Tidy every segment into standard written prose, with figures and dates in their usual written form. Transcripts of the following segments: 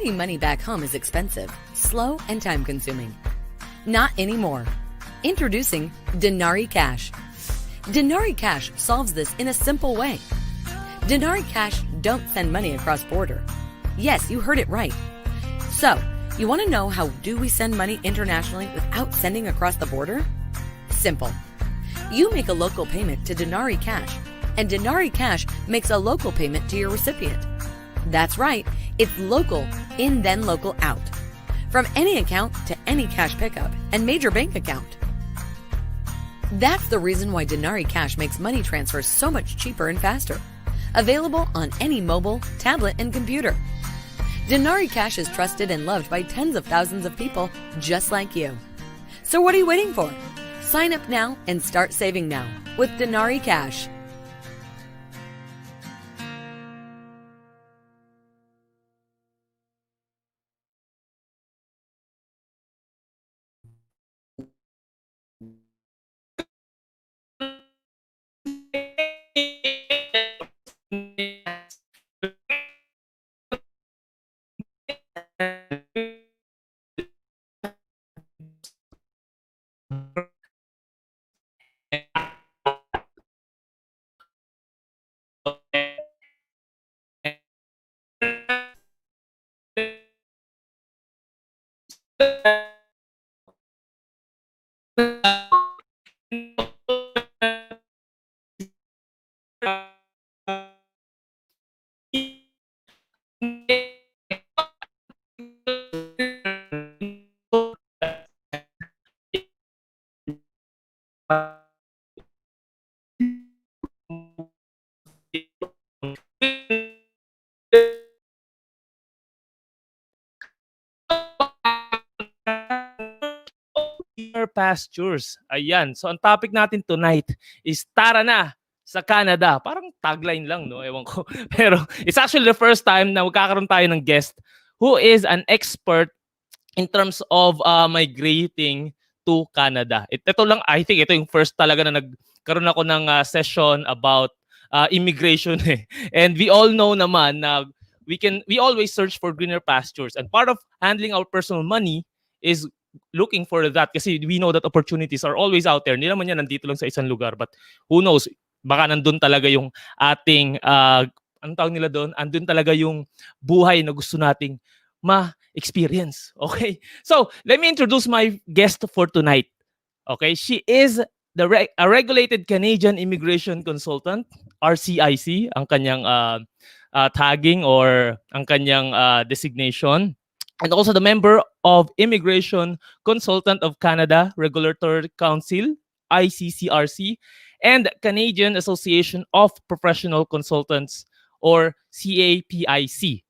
Sending money back home is expensive, slow, and time-consuming. Not anymore. Introducing Denari Cash. Denari Cash solves this in a simple way. Denari Cash don't send money across border. Yes, you heard it right. So, you want to know how do we send money internationally without sending across the border? Simple. You make a local payment to Denari Cash, and Denari Cash makes a local payment to your recipient. That's right, it's local in then local out. From any account to any cash pickup and major bank account. That's the reason why Denari Cash makes money transfers so much cheaper and faster. Available on any mobile, tablet, and computer. Denari Cash is trusted and loved by tens of thousands of people just like you. So what are you waiting for? Sign up now and start saving now with Denari Cash. Pastures. Ayan. So, ang topic natin tonight is tara na sa Canada. Parang tagline lang, no? Ewan ko. Pero it's actually the first time na magkakaroon tayo ng guest who is an expert in terms of migrating to Canada. Ito lang, I think ito yung first talaga na nagkaroon ako ng session about immigration. And we all know naman na we always search for greener pastures. And part of handling our personal money is looking for that kasi we know that opportunities are always out there. Hindi naman yan nandito lang sa isang lugar, but who knows, baka nandun talaga yung ating anong tawag nila doon? Andun talaga yung buhay na gusto nating ma-experience. Okay? So, let me introduce my guest for tonight. Okay? She is a regulated Canadian immigration consultant, RCIC, ang kanyang tagging or ang kanyang designation. And also the member of Immigration Consultant of Canada Regulatory Council, ICCRC, and Canadian Association of Professional Consultants, or CAPIC.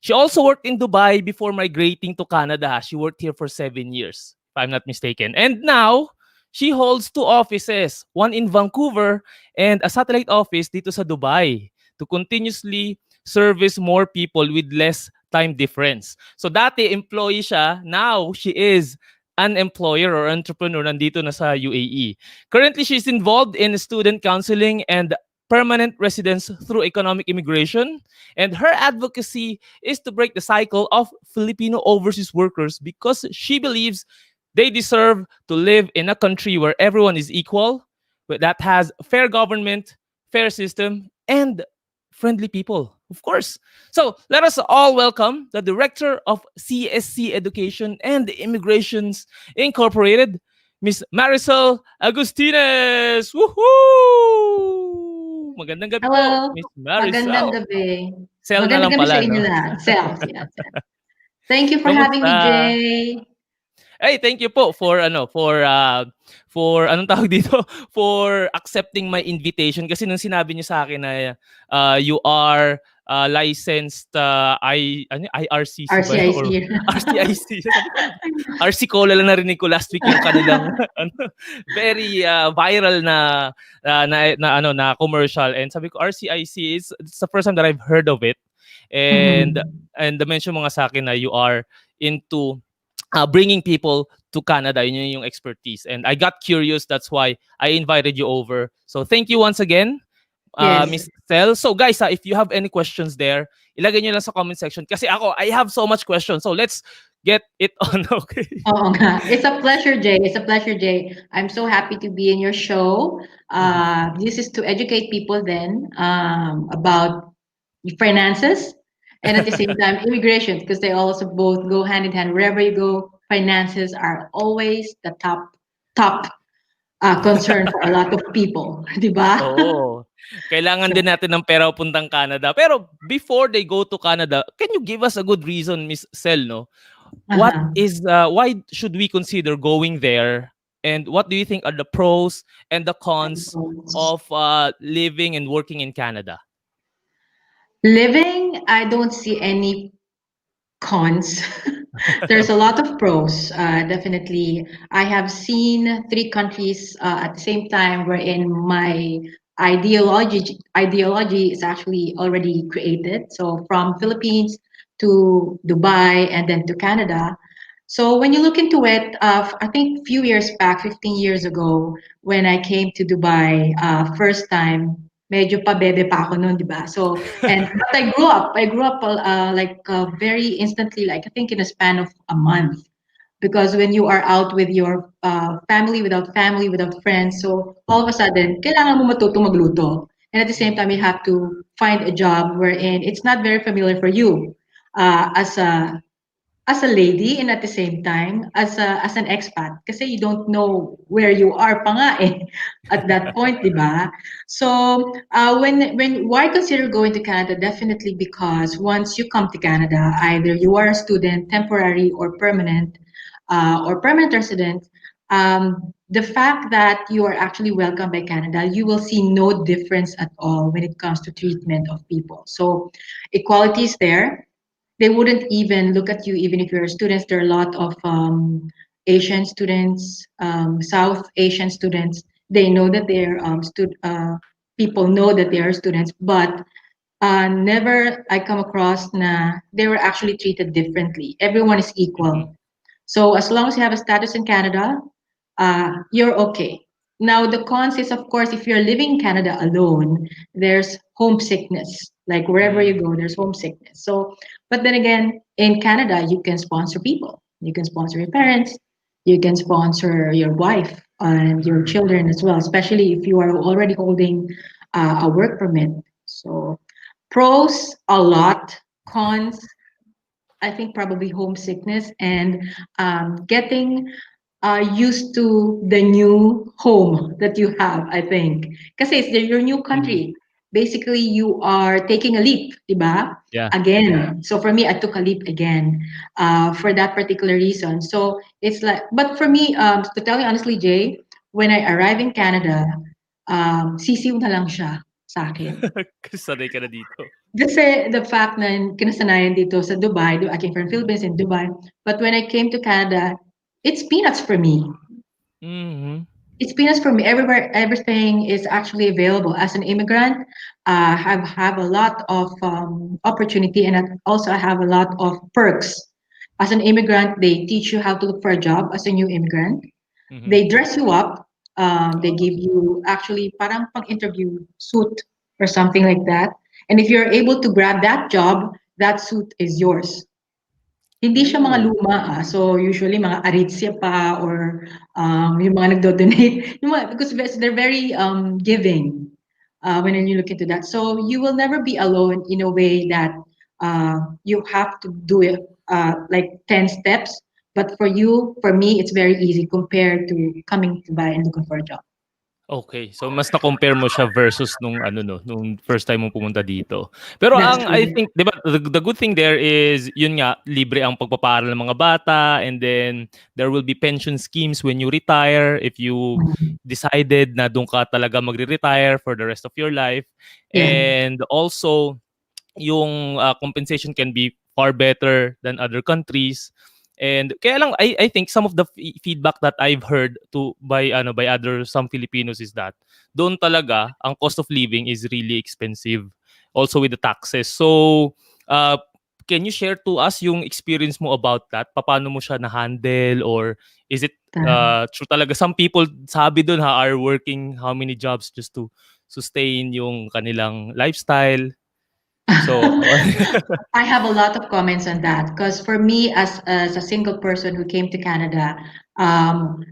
She also worked in Dubai before migrating to Canada. She worked here for 7 years, if I'm not mistaken. And now, she holds 2 offices, one in Vancouver and a satellite office dito sa Dubai to continuously service more people with less time difference. So dati employee siya, now she is an employer or entrepreneur nandito na sa UAE. Currently, she's involved in student counseling and permanent residence through economic immigration. And her advocacy is to break the cycle of Filipino overseas workers because she believes they deserve to live in a country where everyone is equal, that has fair government, fair system, and friendly people, of course. So let us all welcome the Director of CSC Education and Immigrations Incorporated, Miss Maricel Agustines. Woohoo! Magandang gabi Hello. po, Miss Maricel. Magandang gabi. Sel na lang Magandang gabi pala, sa inyo no? lahat. Self, yeah. Thank you for having me, Jay. Hey, thank you po for anong tawag dito, for accepting my invitation kasi nung sinabi niyo sa akin na you are licensed IRCC RCIC. RCIC. RC Cola lang narinig ko last week yung kanilang very viral na commercial, and sabi ko RCIC it's the first time that I've heard of it, and mention mo nga sa akin na you are into bringing people to Canada. Yun yung expertise. And I got curious. That's why I invited you over. So thank you once again. Yes. Miss Cel. So guys, if you have any questions there, ilagay nyo lang sa comment section. Kasi ako, I have so much questions. So let's get it on, okay? Oo nga. It's a pleasure, Jay. It's a pleasure, Jay. I'm so happy to be in your show. This is to educate people then about finances and at the same time immigration, because they also both go hand in hand. Wherever you go, finances are always the top concern for a lot of people, di ba? Oo. Kailangan din natin ng pera puntang Canada. Pero before they go to Canada, can you give us a good reason, Miss Cel, no? What Uh-huh. is why should we consider going there? And what do you think are the pros and the cons of living and working in Canada? Living, I don't see any cons. There's a lot of pros, definitely. I have seen three countries at the same time wherein my ideology is actually already created. So from Philippines to Dubai and then to Canada. So when you look into it, I think a few years back, 15 years ago, when I came to Dubai first time, medyo pa bebe pa ako noon, di ba? So, but I grew up like very instantly, like I think in a span of a month. Because when you are out with your family, without friends, so all of a sudden, kailangan mo matuto magluto. And at the same time, you have to find a job wherein it's not very familiar for you as a lady and at the same time as an expat kasi you don't know where you are pa nga eh at that point, di ba? So when why consider going to Canada? Definitely because once you come to Canada, either you are a student, temporary or permanent resident, the fact that you are actually welcomed by Canada, you will see no difference at all when it comes to treatment of people. So equality is there. They wouldn't even look at you even if you're students. There are a lot of Asian students, South Asian students. They know that they're people know that they are students, but never I come across na they were actually treated differently. Everyone is Mhm. equal. So as long as you have a status in Canada, you're okay. Now the cons is, of course, if you're living in Canada alone, there's homesickness. Like wherever you Mm. go, there's homesickness. So, but then again, in Canada, you can sponsor people. You can sponsor your parents. You can sponsor your wife and your children as well, especially if you are already holding a work permit. So, pros a lot, cons I think probably homesickness and getting used to the new home that you have, I think. Kasi it's your new Mhm. country. Basically, you are taking a leap, diba? Yeah. Again. So for me, I took a leap again for that particular reason. So it's like, but for me, to tell you honestly, Jay, when I arrived in Canada, sisiw na lang siya sa akin. Kasi sanay ka na dito. Kasi the fact na kinasanayan dito sa Dubai, I came from Philippines in Dubai, but when I came to Canada, it's peanuts for me. Mhm. It's peanuts for me. Everywhere, everything is actually available. As an immigrant, have a lot of opportunity, and also I have a lot of perks. As an immigrant, they teach you how to look for a job as a new immigrant. Mhm. They dress you up. They Oh. give you actually parang pang interview suit or something like that. And if you're able to grab that job, that suit is yours. Hindi siya mga Oh. luma, so usually mga Aritzia pa or yung mga nagdo-donate, yung mga, because they're very giving when you look into that. So you will never be alone in a way that you have to do it like 10 steps. But for you, for me, it's very easy compared to coming to buy and looking for a job. Okay, so mas na-compare mo siya versus nung ano no, nung first time mo pumunta dito. Pero That's ang I true. think 'di ba the good thing there is yun nga libre ang pagpapaaral ng mga bata, and then there will be pension schemes when you retire if you Mhm. decided na doon ka talaga magre-retire for the rest of your life. Yeah. And also yung compensation can be far better than other countries. And kaya lang I think some of the feedback that I've heard to by other some Filipinos is that doon talaga ang cost of living is really expensive, also with the taxes. So uh, can you share to us yung experience mo about that? Paano mo siya na-handle, or is it true talaga some people sabi doon are working how many jobs just to sustain yung kanilang lifestyle. So, I have a lot of comments on that because for me, as a single person who came to Canada,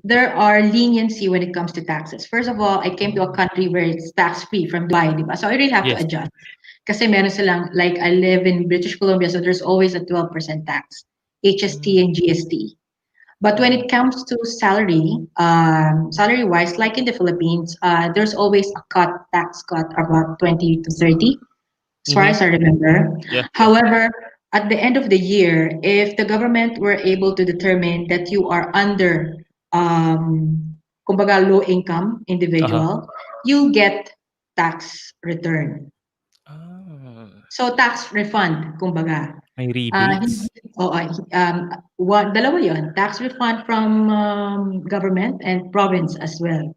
there are leniency when it comes to taxes. First of all, I came to a country where it's tax free from Dubai, diba? So I really have to yes. adjust. Kasi meron silang, like I live in British Columbia, so there's always a 12% tax, HST and GST. But when it comes to salary, salary wise, like in the Philippines, there's always a tax cut about 20 to 30 as far Mm-hmm. as I remember. Yeah. However, at the end of the year, if the government were able to determine that you are under, kumbaga, low income Uh-huh. individual, you get tax return. Ah, So tax refund, kumbaga. may Hindi, rebates. dalawa yon, tax refund from government and province as well.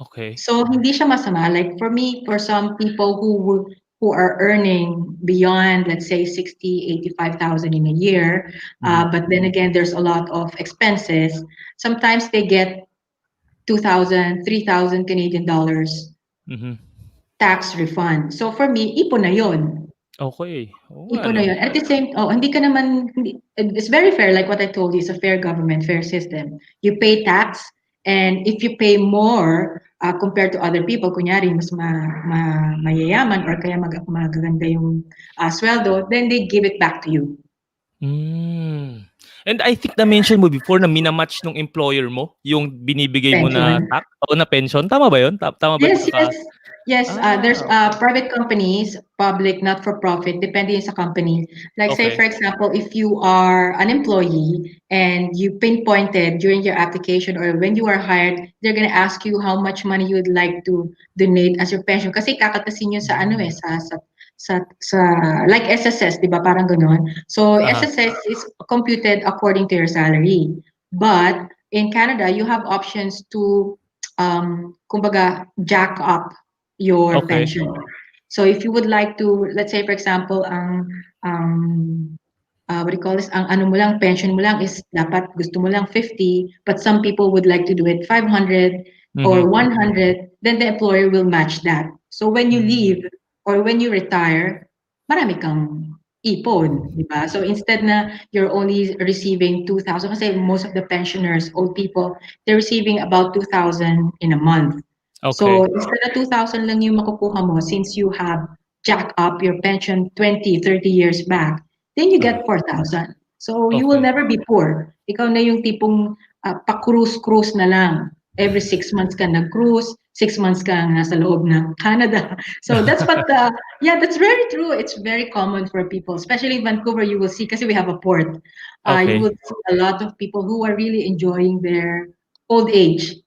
Okay. So hindi siya masama. Like for me, for some people who are earning beyond, let's say, 60, 85,000 in a year, Mm-hmm. but then again, there's a lot of expenses. Sometimes they get 2,000, 3,000 Canadian dollars Mm-hmm. tax refund. So for me, ipon na yon. Okay. Oo nga, Ipon na no? yun. At the same, hindi ka naman, it's very fair, like what I told you, it's a fair government, fair system. You pay tax, and if you pay more compared to other people, kunyari, mas mayayaman or kaya magaganda yung sweldo, then they give it back to you. Mm. And I think na-mention mo before na minamatch nung employer mo yung binibigay mo na Pension. o na pension. Tama ba yun? Tama ba yung Yes, pagkaka... yes. Yes, there's Okay. private companies, public, not for profit, depending sa company. Like say, Okay. for example, if you are an employee and you pinpointed during your application or when you are hired, they're gonna ask you how much money you would like to donate as your pension. Kasi kakatasin yun sa ano Mm. sa like SSS, di ba? Parang ganon. So Aha. SSS is computed according to your salary. But in Canada, you have options to kumbaga, jack up your Okay. pension. So if you would like to, let's say for example, what do you call this? Ang ano mo lang, pension mo lang is dapat gusto mo lang 50, but some people would like to do it 500 or Mhm. 100, then the employer will match that. So when you Mm. leave or when you retire, marami kang ipon, di ba? So instead na you're only receiving 2,000, kasi most of the pensioners, old people, they're receiving about 2,000 in a month. So Okay. instead na 2,000 lang yung makukuha mo since you have jacked up your pension 20, 30 years back, then you Aha. get 4,000. So you will Okay. never be poor. Ikaw na yung tipong pa-cruise-cruise na lang. Every 6 months ka nag-cruise, 6 months ka nasa loob ng Canada. So that's what, yeah, that's very true. It's very common for people, especially in Vancouver. You will see, kasi we have a port, you Okay. will see a lot of people who are really enjoying their old age.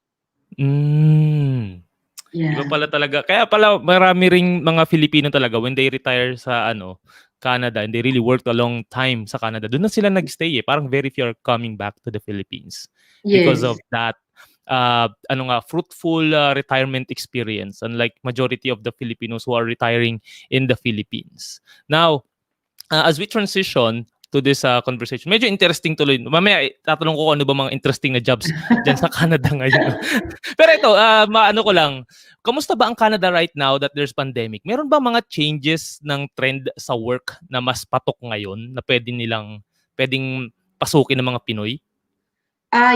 Mm. Iba Yeah. pala talaga. Kaya pala marami ring mga Filipino talaga when they retire sa Canada and they really worked a long time sa Canada. Doon na sila nagstay eh. Parang very few are coming back to the Philippines because Yes. of that fruitful retirement experience, unlike majority of the Filipinos who are retiring in the Philippines. Now, as we transition to this conversation, medyo interesting tuloy. Mamaya tatanong ko kung ano ba mga interesting na jobs dyan sa Canada ngayon. No? Pero ito, maano ko lang, kamusta ba ang Canada right now that there's pandemic? Meron ba mga changes ng trend sa work na mas patok ngayon na pwedeng pasukin ng mga Pinoy?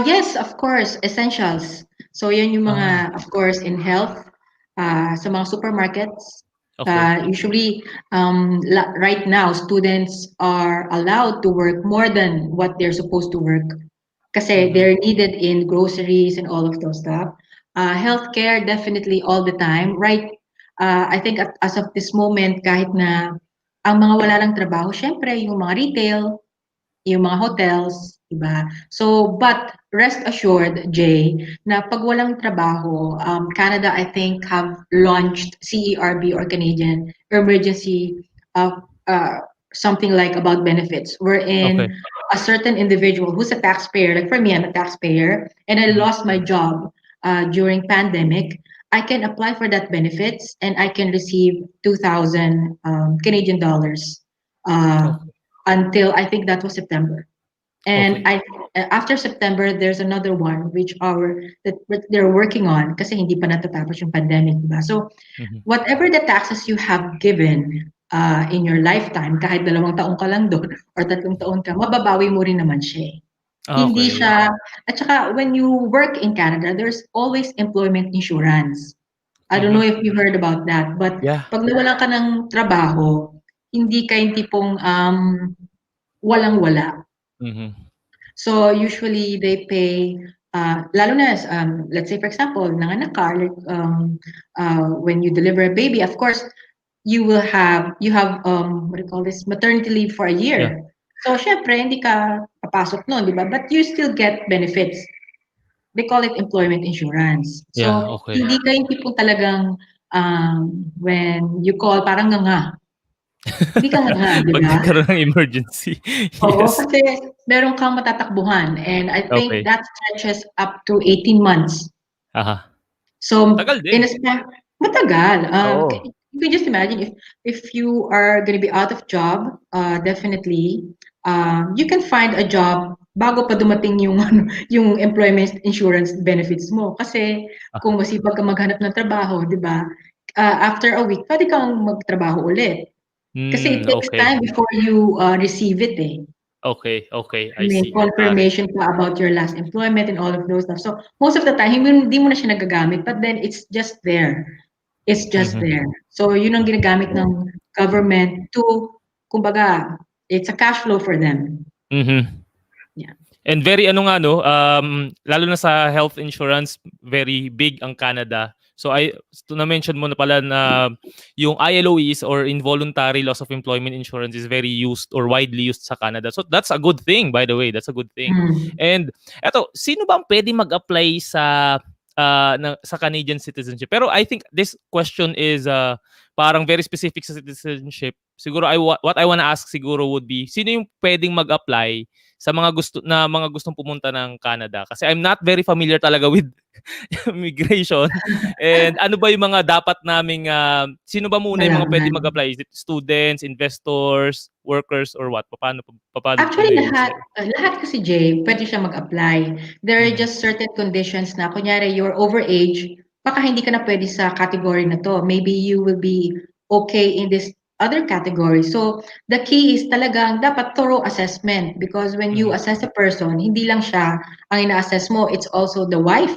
Yes, of course, essentials. So yan yung Ah, mga, of course, in health, sa mga supermarkets. okay. Usually, right now, students are allowed to work more than what they're supposed to work kasi Mhm. they're needed in groceries and all of those stuff. Healthcare, definitely all the time. Right, I think as of this moment, kahit na ang mga wala lang trabaho, syempre, yung mga retail, yung mga hotels, diba? So, but rest assured, Jay, na pag walang trabaho, Canada, I think, have launched CERB or Canadian Emergency, uh, uh, something like about benefits, wherein Okay. a certain individual who's a taxpayer, like for me, I'm a taxpayer, and I Mhm. lost my job during pandemic, I can apply for that benefits and I can receive 2,000 Canadian dollars uh, Okay. until I think that was September. And Okay. after September, there's another one that they're working on kasi hindi pa natatapos yung pandemic, diba? So Mhm. whatever the taxes you have given in your lifetime, kahit 2 taon ka lang doon or 3 taon ka, mababawi mo rin naman siya. Hindi Okay. siya, at saka when you work in Canada, there's always employment insurance. I don't know Mhm. if you heard about that, but Yeah. pag nawalan ka ng trabaho, hindi ka yung tipong walang-wala. Mhm. So usually they pay, lalo na, let's say for example, nanganak ka, like, when you deliver a baby, of course, you have what do you call this, maternity leave for a Yeah. year. So syempre, hindi ka papasok noon, di ba? But you still get benefits. They call it employment insurance. Yeah, So okay. hindi ka yung tipong talagang when you call, parang nga, hindi ka nga, di Pag ba? nagkaroon ng emergency. Oo, Yes. kasi meron kang matatakbuhan, and I think Okay. that stretches up to 18 months. Aha. So Tagal in din. a span, matagal. Oo. You can just imagine if you are going to be out of job, definitely, you can find a job bago pa dumating yung yung employment insurance benefits mo. Kasi Ah, kung masipag ka maghanap ng trabaho, 'di ba? After a week, pwede kang magtrabaho ulit. Kasi it takes okay. time before you receive it, eh. Okay, okay. I May see. Got it. confirmation pa about your last employment and all of those stuff. So, most of the time, hindi mo na siya nagagamit, but then it's just there. It's just Mhm. there. So, yun ang ginagamit ng government to, kumbaga, it's a cash flow for them. Mhm. Yeah. And very ano nga no, lalo na sa health insurance, very big ang Canada. So na-mention mo na pala na yung ILOEs or involuntary loss of employment insurance is very used or widely used sa Canada. So that's a good thing, by the way. That's a good thing. Mm. And eto, sino ba ang pwede mag-apply sa Canadian citizenship? Pero I think this question is parang very specific sa citizenship. Siguro what I wanna ask siguro would be, sino yung pwedeng mag-apply sa mga gustong pumunta ng Canada? Kasi I'm not very familiar talaga with migration. And ano ba yung mga dapat naming sino ba muna yung mga pwedeng Malaman. mag-apply? Is it students, investors, workers, or what? Paano Actually, yung lahat kasi, Jay, pwede siya mag-apply. There are Mhm. just certain conditions na, kunyari, you're overage, baka hindi ka na pwede sa category na to. Maybe you will be okay in this other category. So, the key is talagang dapat thorough assessment, because when you Mhm. assess a person, hindi lang siya ang ina-assess mo, it's also the wife,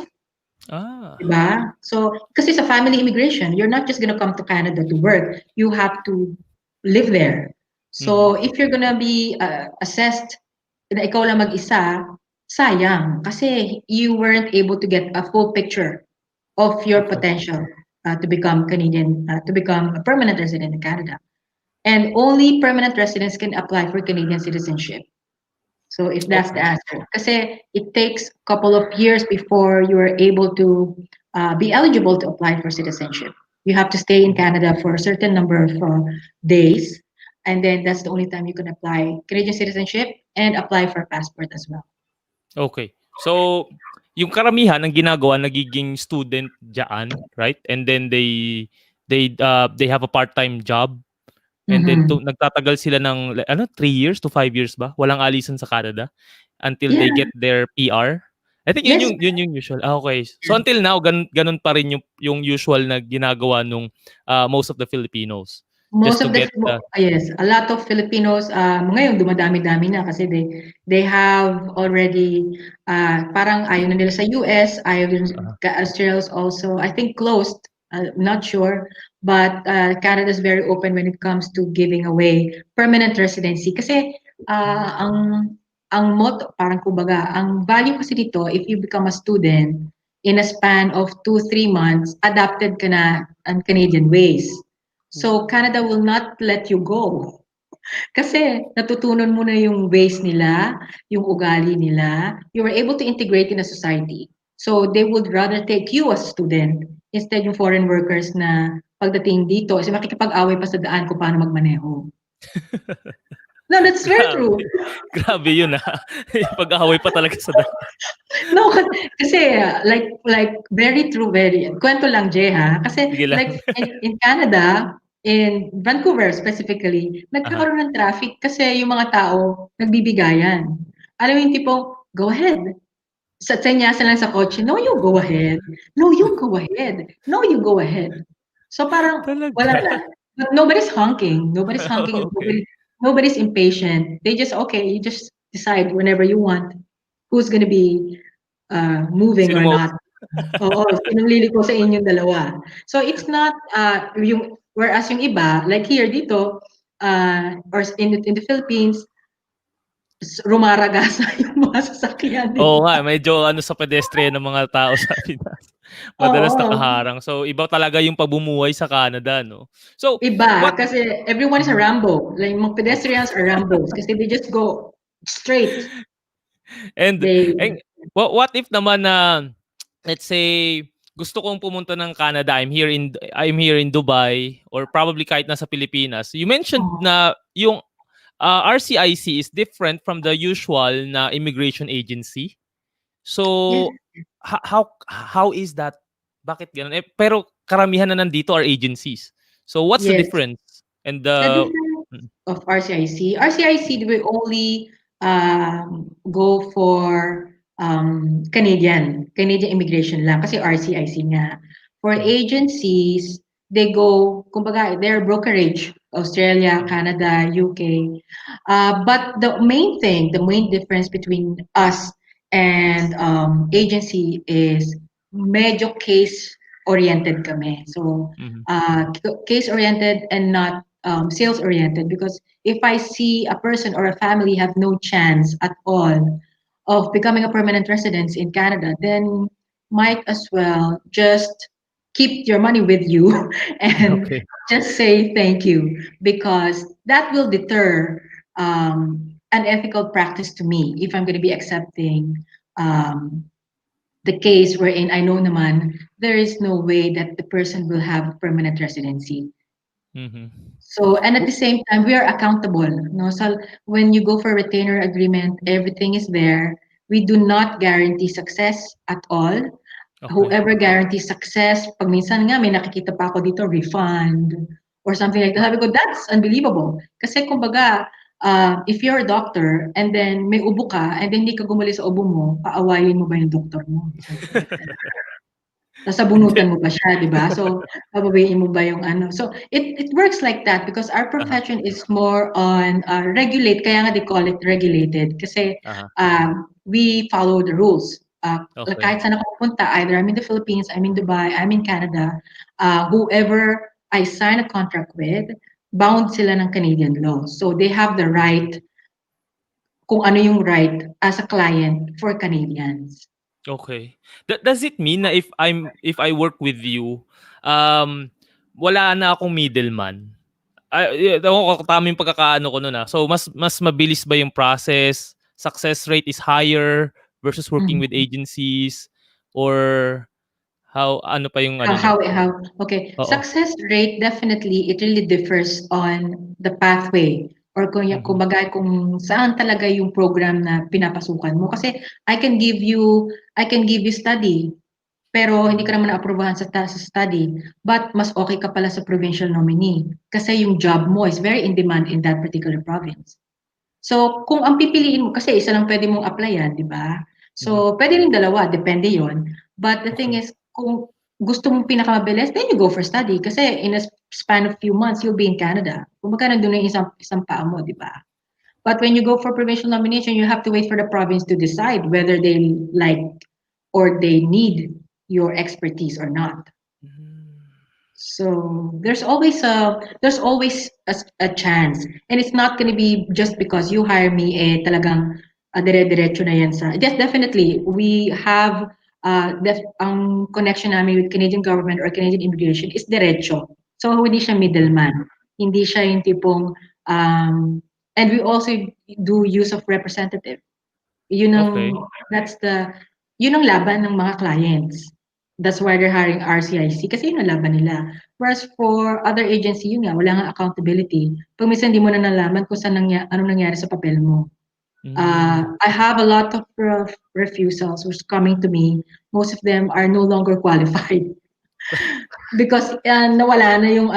Ah. diba? So, kasi sa family immigration, you're not just gonna come to Canada to work. You have to live there. Mhm. So, if you're gonna be assessed na ikaw lang mag-isa, sayang. Kasi you weren't able to get a full picture of your Okay. potential to become Canadian, to become a permanent resident in Canada. And only permanent residents can apply for Canadian citizenship. So if that's the Okay. answer. Kasi it takes a couple of years before you are able to be eligible to apply for citizenship. You have to stay in Mhm. Canada for a certain number of days, and then that's the only time you can apply Canadian citizenship and apply for passport as well. Okay. So, yung karamihan ng ginagawa nagiging student diyan, right? And then they have a part-time job, and then Mm-hmm. nagtatagal sila ng 3 years to 5 years ba? Walang alisan sa Canada until Yeah. they get their PR. I think Yes. yun yung usual. Okay. So until now ganun pa rin yung usual na ginagawa nung most of the Filipinos just Most to of the get yes, a lot of Filipinos ngayon dumadami-dami na kasi they have already parang ayaw na nila sa US, ayaw din uh, Australia's also I think closed, not sure, but Canada is very open when it comes to giving away permanent residency kasi ang motto parang kumbaga ang value kasi dito if you become a student in a span of 2-3 months adapted ka na ang Canadian ways. So Canada will not let you go. Kasi natutunan mo na yung ways nila, yung ugali nila. You were able to integrate in a society. So they would rather take you as a student instead yung foreign workers na pagdating dito, kasi makikipag-away pa sa daan kung paano magmaneho. No, that's very grabe. true. Grabe yun Pag-away pa talaga sa daan. No, kasi like very true, very. Kwento lang, Jay, ha? Kasi Sige lang. like in Canada, in Vancouver specifically, Aha. nagkakaroon ng traffic kasi yung mga tao nagbibigayan. Alam mo yung tipong, go ahead. Sa senyasan lang sa kotse, no, you go ahead. No, you go ahead. No, you go ahead. So parang wala Talaga? na. But nobody's honking. Nobody's honking. Okay. Nobody's impatient. They just, okay, you just decide whenever you want who's gonna be moving Sino or mo? not. Oo, sinong liliko sa inyong dalawa. So it's not yung whereas yung iba like here dito or in the Philippines rumaragasa yung mga sasakyan, di Oo ba? nga, medyo ano sa pedestrian ng mga tao sa Pinas. Madalas Oo. nakaharang. So, iba talaga yung pamumuhay sa Canada, no? So, Iba, what kasi everyone is a Mhm. Rambo. Like, mga Oh. pedestrians are Rambos kasi they just go straight. And They, and what if naman na let's say gusto kong pumunta ng Canada, I'm here in Dubai or probably kahit nasa Pilipinas. You mentioned oh, na yung RCIC is different from the usual na immigration agency. yes, So how is that? Bakit gano'n? Eh, pero karamihan na nandito are agencies. So what's the yes. difference? And The the difference mm, of RCIC, RCIC will only go for Canadian immigration lang kasi RCIC nga. For mhm, agencies, they go, kumbaga, they're brokerage, Australia, mhm, Canada, UK. But the main difference between us and agency is medyo case-oriented kami. So, mhm, case-oriented and not sales-oriented because if I see a person or a family have no chance at all of becoming a permanent resident in Canada, then might as well just keep your money with you and okay. just say thank you because that will deter unethical practice to me if I'm going to be accepting um, the case wherein I know naman there is no way that the person will have permanent residency. Mhm. So, and at the W same time, we are accountable. No? So, when you go for retainer agreement, everything is there. We do not guarantee success at all. Okay. Whoever guarantees success, pag minsan nga may nakikita pa ako dito, refund or something like that. Sabi ko, that's unbelievable. Kasi kumbaga, if you're a doctor and then may ubo ka and then hindi ka gumali sa ubo mo, paawayin mo ba yung doktor mo? Something like that. Hindi. Nasabunutan mo ba siya, 'di ba? So, babawiin mo ba yung ano? So, it works like that because our Uh-huh, profession is more on regulate, kaya nga they call it regulated kasi uh-huh. we follow the rules. Okay. Kahit saan ako pupunta, either I'm in the Philippines, I'm in Dubai, I'm in Canada, whoever I sign a contract with, bound sila ng Canadian law. So, they have the right kung ano yung right as a client for Canadians. Okay. Does it mean na if I work with you, um, wala na akong middleman? Ewan ko kung tama yung pagkakaano ko nun, So mas mabilis ba yung process? Success rate is higher versus working with Mhm. agencies? Or how ano pa yung ano niyo? How okay, Oo. success rate definitely it really differs on the pathway or Mhm. kumbaga kung saan talaga yung program na pinapasukan mo kasi I can give you study pero hindi Mhm. ka naman naaprubahan sa study but mas okay ka pala sa provincial nominee kasi yung job mo is very in demand in that particular province. So, kung ang pipiliin mo, kasi isa lang pwede mong applyan, di ba? Mhm. So, pwede rin dalawa, depende yon. But the thing Okay. is, kung gusto mong pinakamabilis, then you go for study. Kasi in a span of few months, you'll be in Canada. Kumbaga nandun na yung isang paa mo, di ba? But when you go for provincial nomination, you have to wait for the province to decide whether they like or they need your expertise or not. Hmm. So there's always a chance, and it's not going to be just because you hire me. Talagang dire-diretso na yan sa. Yes, definitely we have ang connection namin with Canadian government or Canadian immigration is diretso. So hindi siya Okay. middleman, hindi siya yung tipong and we also do use of representative. Yun ang Okay. that's the yun ang laban ng mga clients. That's why they're hiring RCIC kasi yun ang laban nila. Whereas for other agency, yun nga, wala nga accountability. Pag minsan di mo na nalaman kung anong nangyari sa papel mo. Hmm. I have a lot of refusals which coming to me. Most of them are no longer qualified because nawala na yung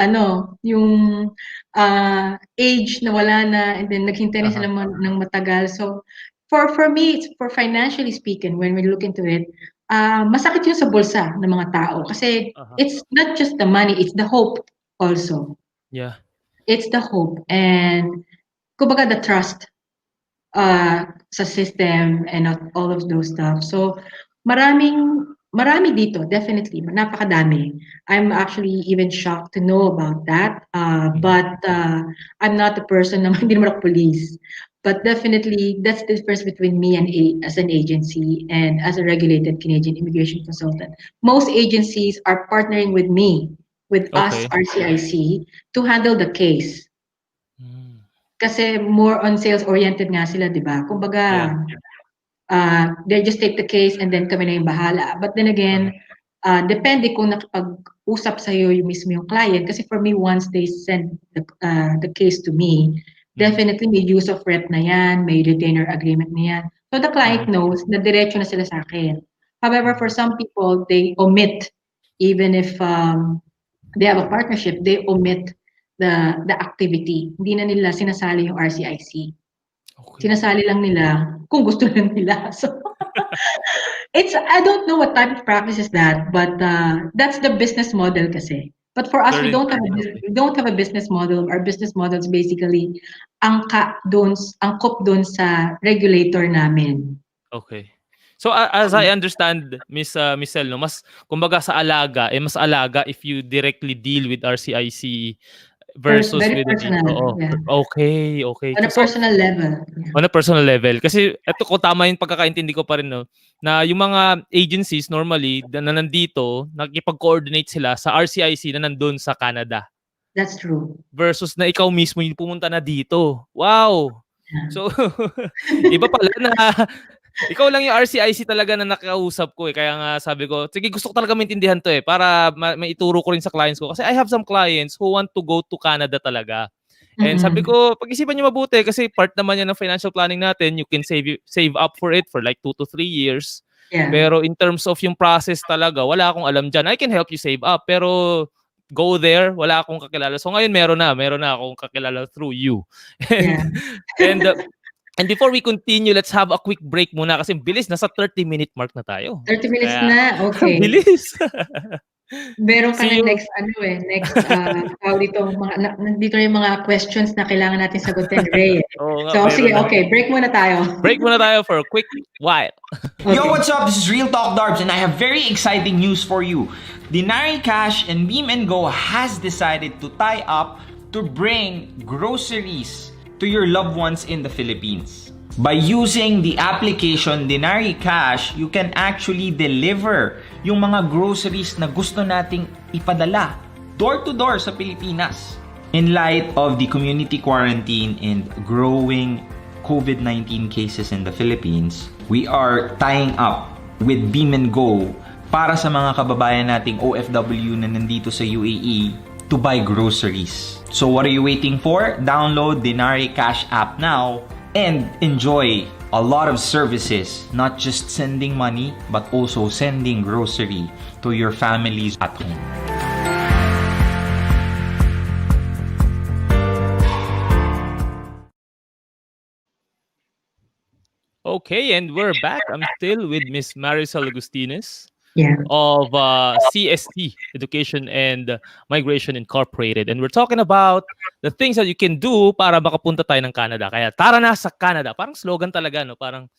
age nawala na and then naghintay na Uh-huh. sila ng matagal. So for me, it's for financially speaking, when we look into it, masakit yun sa bulsa ng mga tao kasi Uh-huh. it's not just the money, it's the hope also. Yeah. It's the hope and kumbaga the trust sa system and all of those stuff. So marami dito, definitely, napakadami. I'm actually even shocked to know about that. But I'm not a person na hindi naman ako police. But definitely, that's the difference between me and as an agency and as a regulated Canadian immigration consultant. Most agencies are partnering with me, with us, Okay. RCIC, to handle the case. Mm. Kasi more on sales-oriented nga sila, di ba? Yeah. Kumbaga, they just take the case and then kami na yung bahala. But then again, depende kung nakipag-usap sa'yo yung mismo yung client. Kasi for me, once they send the case to me, definitely may use of rep na yan, may retainer agreement na yan. So the client knows na diretso na sila sa akin. However, for some people, they omit, even if they have a partnership, they omit the activity. Hindi na nila sinasali yung RCIC. Okay. Sinasali lang nila kung gusto lang nila. So I don't know what type of practice is that, but that's the business model kasi. But for us, we don't have a business model. Our business model is basically angkop doon sa regulator namin. Okay. So as I understand, Miss Mel, no, mas kumbaga sa alaga, mas alaga if you directly deal with RCIC versus Very with personal. Yeah. Okay. On a personal level. Yeah. On a personal level. Kasi ito ko tama yung pagkakaintindi ko pa rin, no, na yung mga agencies normally na nandito, nakikipag-coordinate sila sa RCIC na nandun sa Canada. That's true. Versus na ikaw mismo yung pumunta na dito. Wow! Yeah. So, iba pala na ikaw lang yung RCIC talaga na nakausap ko eh. Kaya nga sabi ko, sige, gusto ko talaga maintindihan to eh para maituro ko rin sa clients ko. Kasi I have some clients who want to go to Canada talaga. And sabi ko, pag-isipan nyo mabuti kasi part naman yan ng financial planning natin. You can save up for it for like 2 to 3 years. Yeah. Pero in terms of yung process talaga, wala akong alam dyan. I can help you save up. Pero go there, wala akong kakilala. So ngayon meron na akong kakilala through you. And before we continue, let's have a quick break muna kasi bilis, nasa 30-minute mark na tayo. 30 minutes na? Okay. Bilis. Meron ka na next dito yung mga questions na kailangan natin sagutin, Ray. So sige, okay, break muna tayo. Break muna tayo for a quick while. Okay. Yo, what's up? This is Real Talk Darbs and I have very exciting news for you. Dinari Cash and Beam & Go has decided to tie up to bring groceries to your loved ones in the Philippines. By using the application Dinari Cash, you can actually deliver yung mga groceries na gusto nating ipadala door to door sa Pilipinas. In light of the community quarantine and growing COVID-19 cases in the Philippines, we are tying up with Beam & Go para sa mga kababayan nating OFW na nandito sa UAE to buy groceries. So what are you waiting for? Download Dinari Cash app now and enjoy a lot of services, not just sending money, but also sending grocery to your families at home. Okay, and we're back. I'm still with Miss Maricel Agustines of CST, Education and Migration Incorporated. And we're talking about the things that you can do para makapunta tayo ng Canada. Kaya tara na sa Canada. Parang slogan talaga, no? Parang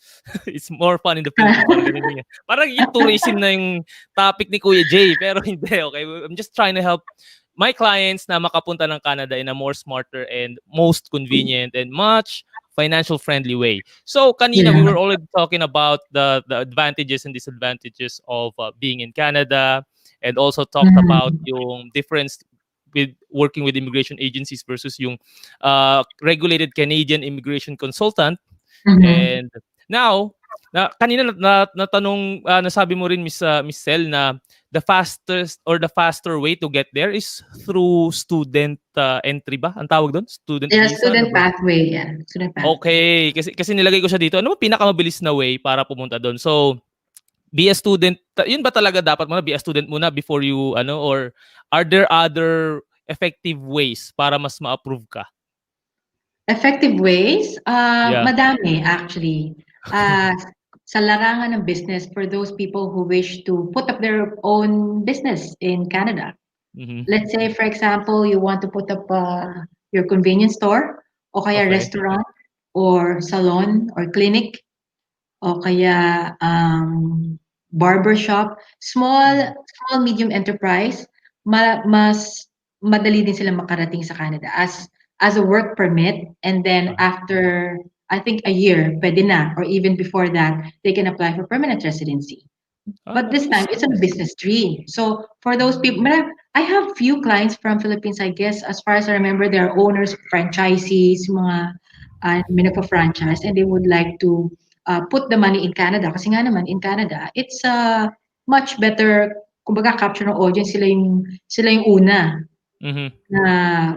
it's more fun in the Philippines. Parang yung tourism na yung topic ni Kuya Jay. Pero hindi, okay? I'm just trying to help my clients na makapunta ng Canada in a more smarter and most convenient and much financial friendly way. So kanina we were already talking about the advantages and disadvantages of being in Canada, and also talked about yung difference with working with immigration agencies versus yung regulated Canadian immigration consultant. And now kanina natanong nasabi mo rin Miss Sel na the faster way to get there is through student entry ba? Ang tawag doon? Student visa? Student pathway. Yeah. Student pathway. Okay. Kasi nilagay ko siya dito. Ano ba pinakamabilis na way para pumunta doon? So, be a student. Yun ba talaga dapat muna? Be a student muna before you, or are there other effective ways para mas ma-approve ka? Effective ways? Madami, actually. sa larangan ng business for those people who wish to put up their own business in Canada. Mhm. Let's say, for example, you want to put up your convenience store, o kaya Okay. restaurant, or salon, or clinic, o kaya barber shop, small medium enterprise, mas madali din sila makarating sa Canada as a work permit, and then after I think a year, pwede na, or even before that, they can apply for permanent residency. But this Nice, time, it's a nice. business dream. So for those people, I have few clients from Philippines, I guess, as far as I remember, they are owners, franchisees, mga may nagpa-franchise, and they would like to put the money in Canada. Kasi nga naman, in Canada, it's much better, kumbaga, capture ng audience, sila yung una. Mhm. Na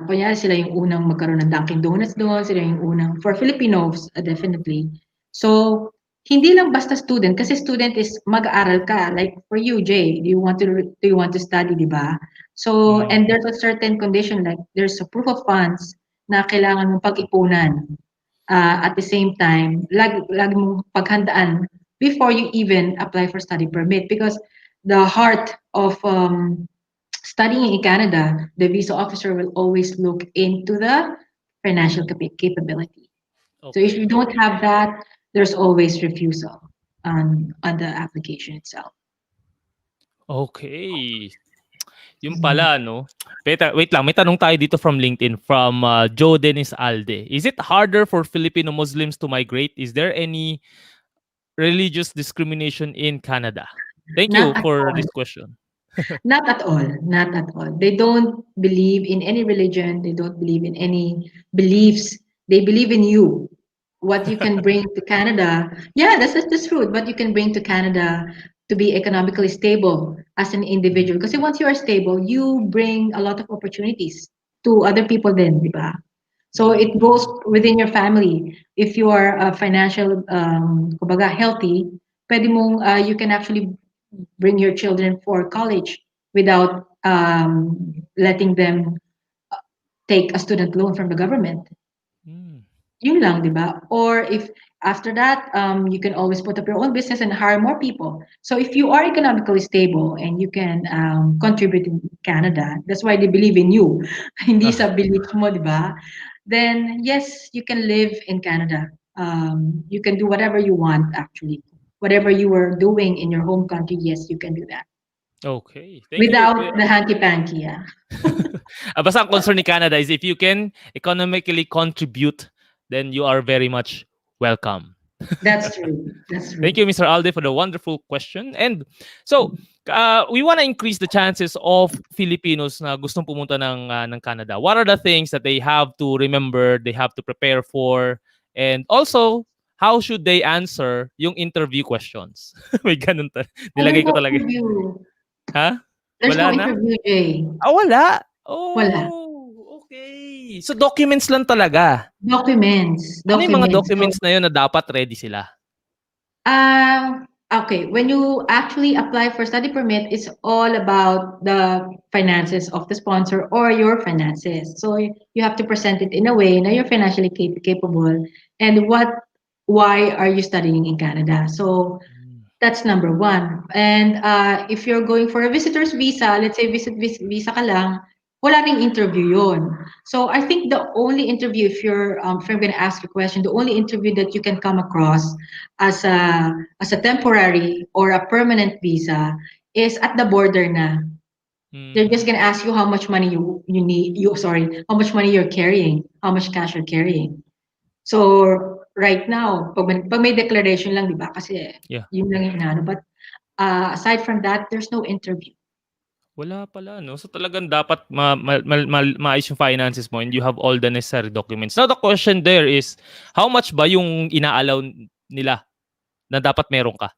kunyari sila yung unang magkaroon ng Dunkin' Donuts doon, sila yung unang for Filipinos, definitely. So, hindi lang basta student kasi student is mag-aaral ka. Like for you, Jay, do you want to study, di ba? So, Mm. and there's a certain condition like there's a proof of funds na kailangan mong pag-ipunan. At the same time, lagi mong paghandaan before you even apply for study permit because the heart of studying in Canada, the visa officer will always look into the financial capability. So if you Okay. don't have that, there's always refusal on the application itself. Okay. Yung pala, no? Wait lang, may tanong tayo dito from LinkedIn from Joe Dennis Alde. Is it harder for Filipino Muslims to migrate? Is there any religious discrimination in Canada? Thank you Not at for all. this question. Not at all. Not at all. They don't believe in any religion. They don't believe in any beliefs. They believe in you. What you can bring to Canada. Yeah, that's true. What you can bring to Canada to be economically stable as an individual. Because once you are stable, you bring a lot of opportunities to other people then, di ba? So it goes within your family. If you are financial, kumbaga, healthy, pwede mong, you can actually bring your children for college without letting them take a student loan from the government. Mm. Yun lang, di ba? Or if after that, you can always put up your own business and hire more people. So if you are economically stable and you can contribute in Canada, that's why they believe in you. Hindi sa belief mo, di ba? Then yes, you can live in Canada. You can do whatever you want, actually. Whatever you were doing in your home country, yes, you can do that. Okay. Thank you. Without the hanky-panky, yeah. Basta ang concern ni Canada is if you can economically contribute, then you are very much welcome. That's true. That's Thank true. you, Mr. Alde, for the wonderful question. And so, we want to increase the chances of Filipinos na gustong pumunta ng Canada. What are the things that they have to remember, they have to prepare for, and also, how should they answer yung interview questions? May ganun There's nilagay ko no talaga. interview. Ha? There's no Wala na? interview, Jay. Wala. Wala. Oh, okay. So documents lang talaga. Documents. Ano yung mga Documents. documents na yun na dapat ready sila? Okay. When you actually apply for study permit, it's all about the finances of the sponsor or your finances. So you have to present it in a way na you're financially capable and why are you studying in Canada? So that's number one. And if you're going for a visitor's visa, let's say visa ka lang, wala ring interview yon. So I think the only interview, if I'm going to ask a question, the only interview that you can come across as a temporary or a permanent visa is at the border na. They're just going to ask you how much money how much money you're carrying, how much cash you're carrying. So right now, pag may declaration lang, di ba? Kasi Yeah. yun lang yung inaano. But aside from that, there's no interview. Wala pala, no? So talagang dapat maayos yung finances mo and you have all the necessary documents. Now the question there is, how much ba yung inaalaw nila na dapat meron ka?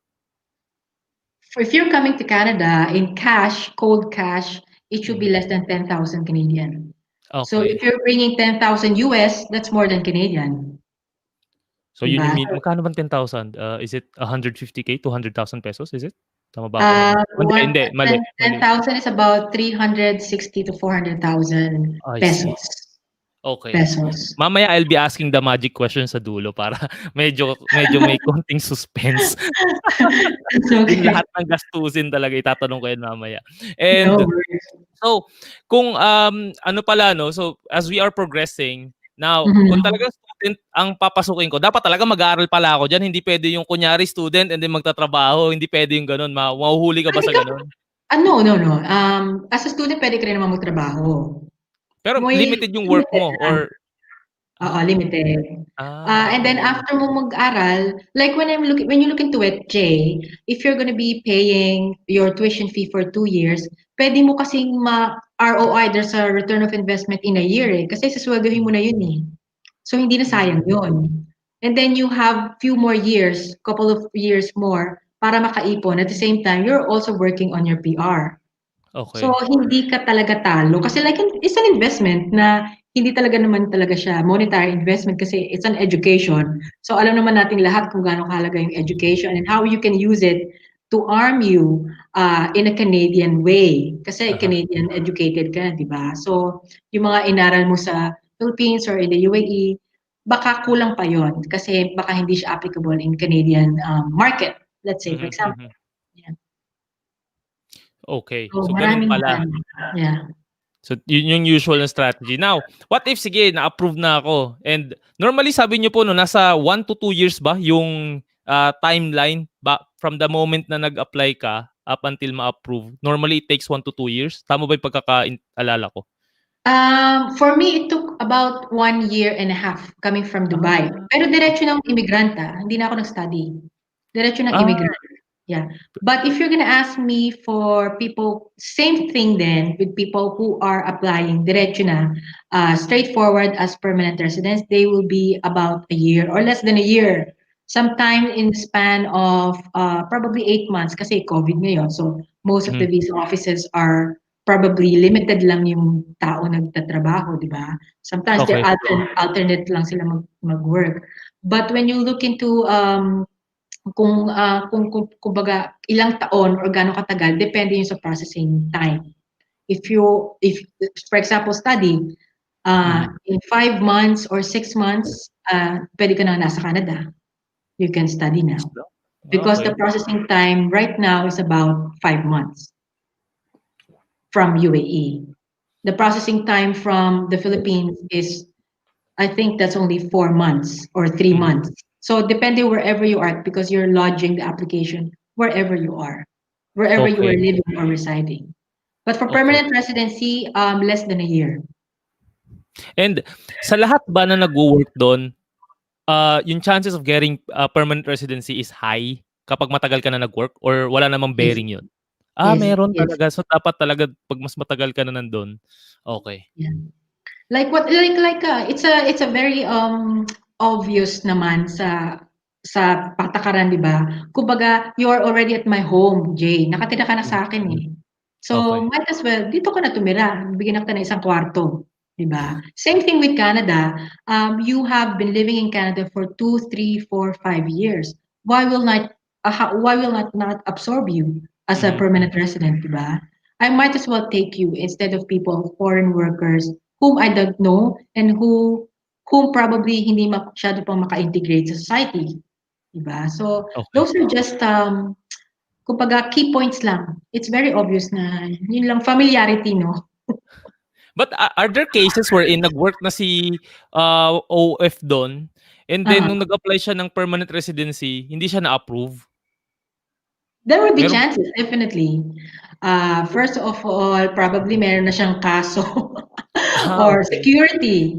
If you're coming to Canada in cash, cold cash, it should be less than 10,000 Canadian. Okay. So if you're bringing 10,000 US, that's more than Canadian. So yun Diba? yung magkano bang 10,000? Is it 150K, 200,000 pesos? Is it? Tama ba ako? Hindi, mali. 10,000 is about 360 to 400,000 I see. pesos. Okay. pesos. Mamaya I'll be asking the magic question sa dulo para medyo may konting suspense. It's Yung okay. lahat ng gastusin talaga itatanong ko yan mamaya. No And worries. so kung ano pala no, so as we are progressing, now kung Mhm. talagang student ang papasukin ko, dapat talaga mag-aaral pala ako diyan, hindi pwede yung kunyari student and then magtatrabaho, hindi pwede yung gano'n. Mahuhuli ka ba Pwede sa ka gano'n? no, no, no. As a student puwede ka rin naman magtrabaho. Pero May limited yung work limited mo lang. or Oo, limited. And then okay. after mo mag-aral, like when you look into it, Jay, if you're gonna be paying your tuition fee for 2 years, puwede mo kasing ROI, there's a return of investment in a year, eh, kasi suswelduhin mo na yun, eh. So hindi na sayang yun. And then you have few more years, couple of years more para makaipon. At the same time, you're also working on your PR. So, Okay. hindi ka talaga talo kasi like it's an investment na hindi talaga naman talaga siya monetary investment kasi it's an education. So, alam naman natin lahat kung gaano kahalaga yung education and how you can use it to arm you in a Canadian way. Kasi Aha. Canadian educated ka, di ba? So, yung mga inaral mo sa Philippines or in the UAE, baka kulang pa yon kasi baka hindi siya applicable in Canadian market. Let's say, for Mhm, example. mhm. Yeah. Okay. So, So ganun maraming pala. yeah. So yun yung usual na strategy. Now, what if sige na-approve na ako and normally sabi niyo po no nasa 1 to 2 years ba yung timeline ba from the moment na nag-apply ka up until ma-approve. Normally it takes 1 to 2 years. Tama ba yung pagkakaalala ko? For me, it took about 1 year and a half coming from Dubai. Ah, Pero diretso ng immigrant, hindi na ako nag-study. Diretso ng ah, immigrant. Yeah. But if you're gonna ask me for people, same thing then with people who are applying diretso na, straightforward as permanent residents, they will be about a year or less than a year. Sometime in the span of probably 8 months kasi COVID ngayon. So most of the mhm. visa offices are probably limited lang yung tao nagtatrabaho, di ba? Sometimes they're Okay. alternate lang sila mag-work. But when you look into kung kumbaga ilang taon or gaano katagal, depende yun sa processing time. If for example study, Mhm. in 5 months or 6 months, pwede ka na nasa Canada. You can study now. Because the Okay. processing time right now is about 5 months from UAE. The processing time from the Philippines is, I think that's only 4 months or three Mhm. months. So depending wherever you are, because you're lodging the application wherever you are, wherever you are Okay. living or residing. But for Okay. permanent residency, less than a year. And sa lahat ba na nagwo-work doon, yung chances of getting permanent residency is high kapag matagal ka na nag-work or wala namang Yes, bearing yun? yes, Meron yes. talaga. So dapat talaga 'pag mas matagal ka na nandun, okay. Yeah. Like what it's a very obvious naman sa patakaran, 'di ba? Kumbaga, you are already at my home, Jay. Nakatira ka na sa akin eh. So Okay. might as well dito ka na tumira. Bigyan kita ng isang kwarto, 'di ba? Same thing with Canada. You have been living in Canada for 2, 3, 4, 5 years. Why will not absorb you as a Mhm. permanent resident, 'di ba? I might as well take you instead of foreign workers whom I don't know and whom probably hindi masyado pang maka-integrate sa society, 'di ba? So Okay. those are just kumbaga key points lang. It's very obvious na yun lang familiarity, no? But are there cases wherein nag-work na si OF dun and then Uh, nung nag-apply siya ng permanent residency, hindi siya na-approve? there will be Meron chances, definitely. First of all, probably meron na siyang kaso or okay. security.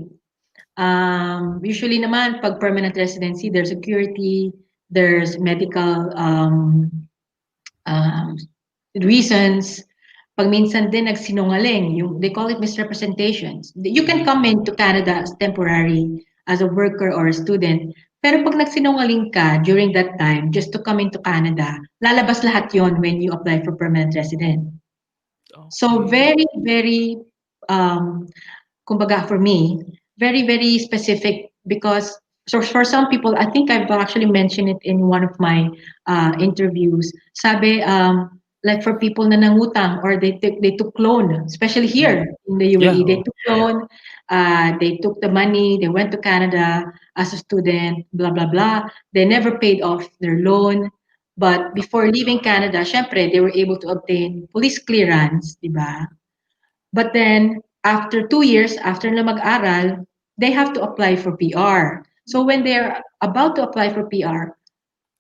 Usually naman, pag permanent residency, there's security, there's medical um, reasons. Pag minsan din nagsinungaling, they call it misrepresentations. You can Mhm. come into Canada as temporary, as a worker or a student, pero pag nagsinungaling ka during that time, just to come into Canada, lalabas lahat yon when you apply for permanent resident. So Okay. very, very, um, kumbaga for me, very, very specific because so for some people, I think I've actually mentioned it in one of my interviews. Sabi, like for people na nangutang or they took loan, especially here in the Yeah. UAE. They took loan, they took the money, they went to Canada as a student, blah, blah, blah. They never paid off their loan. But before leaving Canada, syempre, they were able to obtain police clearance, di ba? But then, after 2 years, after na mag-aral, they have to apply for PR. So when they're about to apply for PR,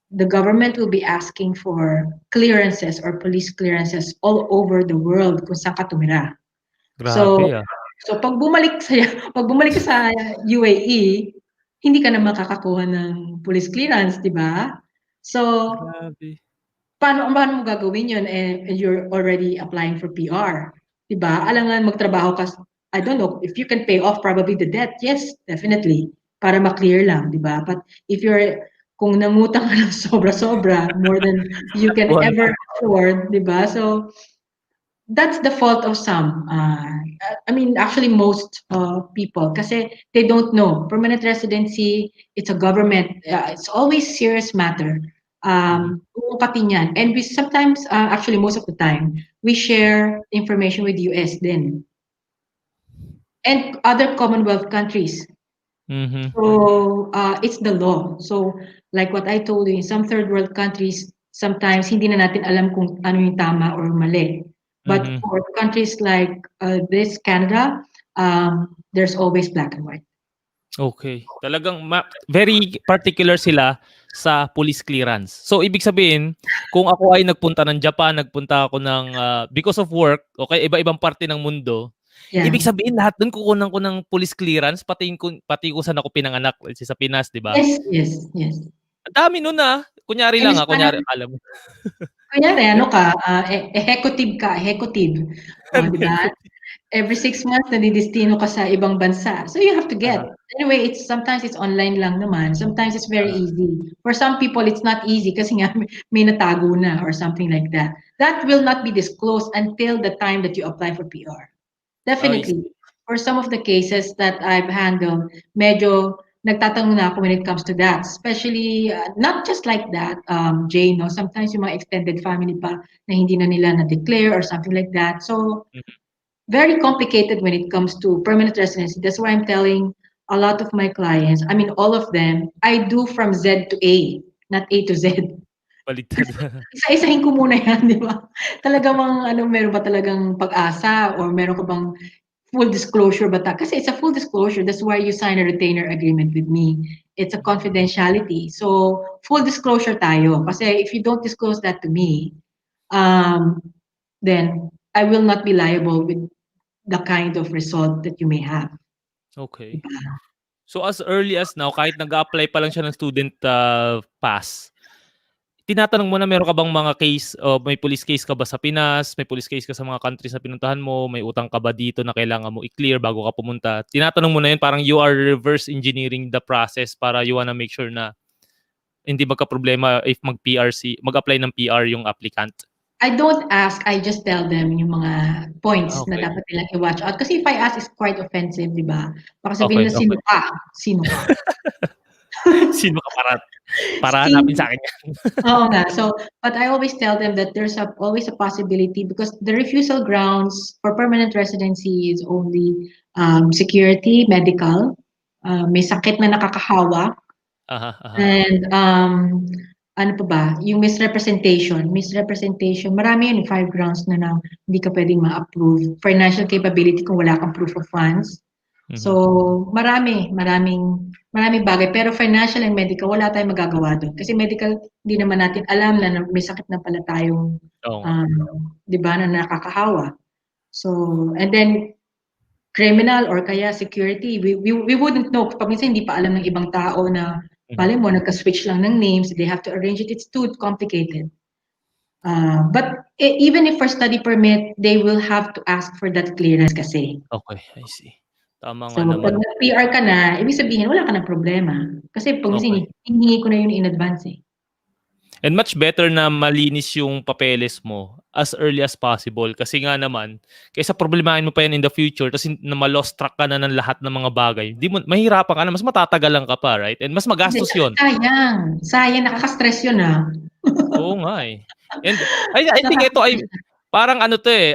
the government will be asking for clearances or police clearances all over the world kung saan ka tumira. So, Grabe, ah. so pag bumalik sa pag bumalik ka sa UAE, hindi ka na makakakuha ng police clearance, di ba? So, Grabe. paano mo gagawin yun and you're already applying for PR? Diba? Alangan magtrabaho ka, I don't know, if you can pay off probably the debt, yes, definitely, para ma-clear lang, diba? But if kung nangutang ka ng sobra-sobra, more than you can One. ever afford, diba? So, that's the fault of some. I mean, actually, most people, kasi they don't know. Permanent residency, it's a government. It's always serious matter. Uungkapin yan. And we sometimes, actually, most of the time, we share information with US then and other Commonwealth countries. Mhm. So it's the law. So like what I told you, in some third world countries, sometimes hindi na natin alam kung ano yung tama or mali. But Mhm. for countries like this, Canada, there's always black and white. Okay. Talagang very particular sila sa police clearance. So ibig sabihin, kung ako ay nagpunta ng Japan, nagpunta ako ng because of work, okay, iba-ibang parte ng mundo, Yeah. ibig sabihin lahat doon kukunan ko ng police clearance pati kung saan ako pinanganak, sa Pinas, 'di ba? Yes, yes, yes. Ang dami noon kunyari And lang it's kunyari alam mo. kunyari, ano ka, executive, di ba? Every 6 months nadidestino ka sa ibang bansa. So you have to get. Anyway, sometimes it's online lang naman. Sometimes it's very easy. For some people, it's not easy kasi nga may natago na or something like that. That will not be disclosed until the time that you apply for PR. Definitely. For some of the cases that I've handled, medyo nagtatanong na ako when it comes to that. Especially, not just like that, Jay, no? Sometimes yung mga extended family pa na hindi na nila na-declare or something like that. So, very complicated when it comes to permanent residency. That's why I'm telling a lot of my clients, I mean, all of them, I do from Z to A, not A to Z. Baliktad. Isa-isahin ko muna yan, di ba? Talagang meron ba talagang pag-asa or meron ka bang full disclosure ba? Kasi it's a full disclosure. That's why you sign a retainer agreement with me. It's a confidentiality. So, full disclosure tayo. Kasi if you don't disclose that to me, then I will not be liable with the kind of result that you may have. Okay. So as early as now, kahit nag-a-apply pa lang siya ng student pass, tinatanong mo na meron ka bang mga case, may police case ka ba sa Pinas, may police case ka sa mga countries na pinuntahan mo, may utang ka ba dito na kailangan mo i-clear bago ka pumunta. Tinatanong mo na yun, parang you are reverse engineering the process para you wanna make sure na hindi magka-problema if mag-apply ng PR yung applicant. I don't ask, I just tell them yung mga points na Okay. dapat nilang i-watch out. Kasi if I ask, it's quite offensive, di ba? Baka sabihin Okay, na, sino ka? Sino ka? Sino ka para Sino? hanapin sa akin yan? Oo nga. So, but I always tell them that there's always a possibility because the refusal grounds for permanent residency is only security, medical, may sakit na nakakahawa, and ano pa ba, yung misrepresentation, marami yun, 5 grounds na hindi ka pwedeng ma-approve. Financial capability kung wala kang proof of funds. So, maraming bagay. Pero financial and medical, wala tayong magagawa doon. Kasi medical, hindi naman natin alam na may sakit na pala tayong, di ba, na nakakahawa. So, and then, criminal or kaya security, we wouldn't know. Pag minsan hindi pa alam ng ibang tao na, malay mo, nagka-switch lang ng names, they have to arrange it. It's too complicated. But even if for study permit, they will have to ask for that clearance kasi. Okay, I see. Tama So, nga naman. pag nag-PR ka na, ibig sabihin, wala ka ng problema. Kasi pag minsan, hihingi ko na yun in advance eh. And much better na malinis yung papeles mo as early as possible. Kasi nga naman, kaysa problemahin mo pa yan in the future, tapos na ma-lost track ka na ng lahat ng mga bagay, mahirapan ka na, mas matatagalan ka pa, right? And mas Hindi, magastos yun. sayang. Sayang, nakaka-stress yun Oo nga eh. And I think ito ay parang ano to eh,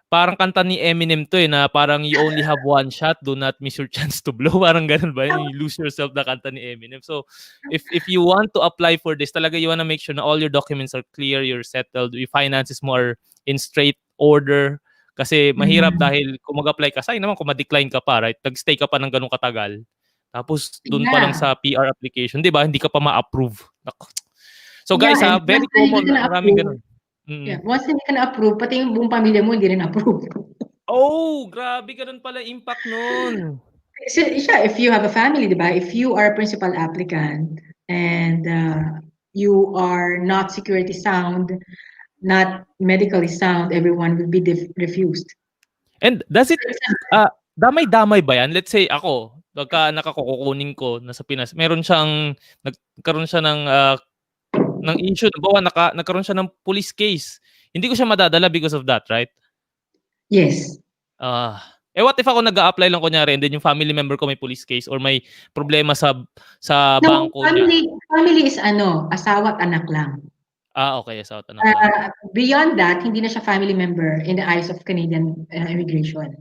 parang kanta ni Eminem to eh, na parang you only have one shot, do not miss your chance to blow. Parang ganun ba? You lose yourself na kanta ni Eminem. So, if you want to apply for this, talaga you wanna make sure na all your documents are clear, you're settled, your finances mo are in straight order. Kasi mahirap dahil kung mag-apply ka, sayang naman kung ma-decline ka pa, right? Nag-stay ka pa ng ganun katagal. Tapos, doon pa lang sa PR application, di ba? Hindi ka pa ma-approve. So guys, and very once na hindi common, ka maraming na-approve, ganun. yeah, once na hindi ka na-approve, pati yung buong pamilya mo hindi rin approve. Oh, grabe ganun pala impact nun. Siya, if you have a family, di ba? If you are a principal applicant and you are not security sound, not medically sound, everyone will be refused. And does it, damay-damay ba yan? Let's say ako, pagka nakakukunin ko na sa Pinas, meron siyang, nagkaroon siya ng issue, bawa nagkaroon siya ng police case. Hindi ko siya madadala because of that, right? Yes. What if ako nag-a-apply lang kunyari and then yung family member ko may police case or may problema sa No, bangko niya? family is asawa at anak lang. Okay, sa anak lang. Beyond that, hindi na siya family member in the eyes of Canadian immigration.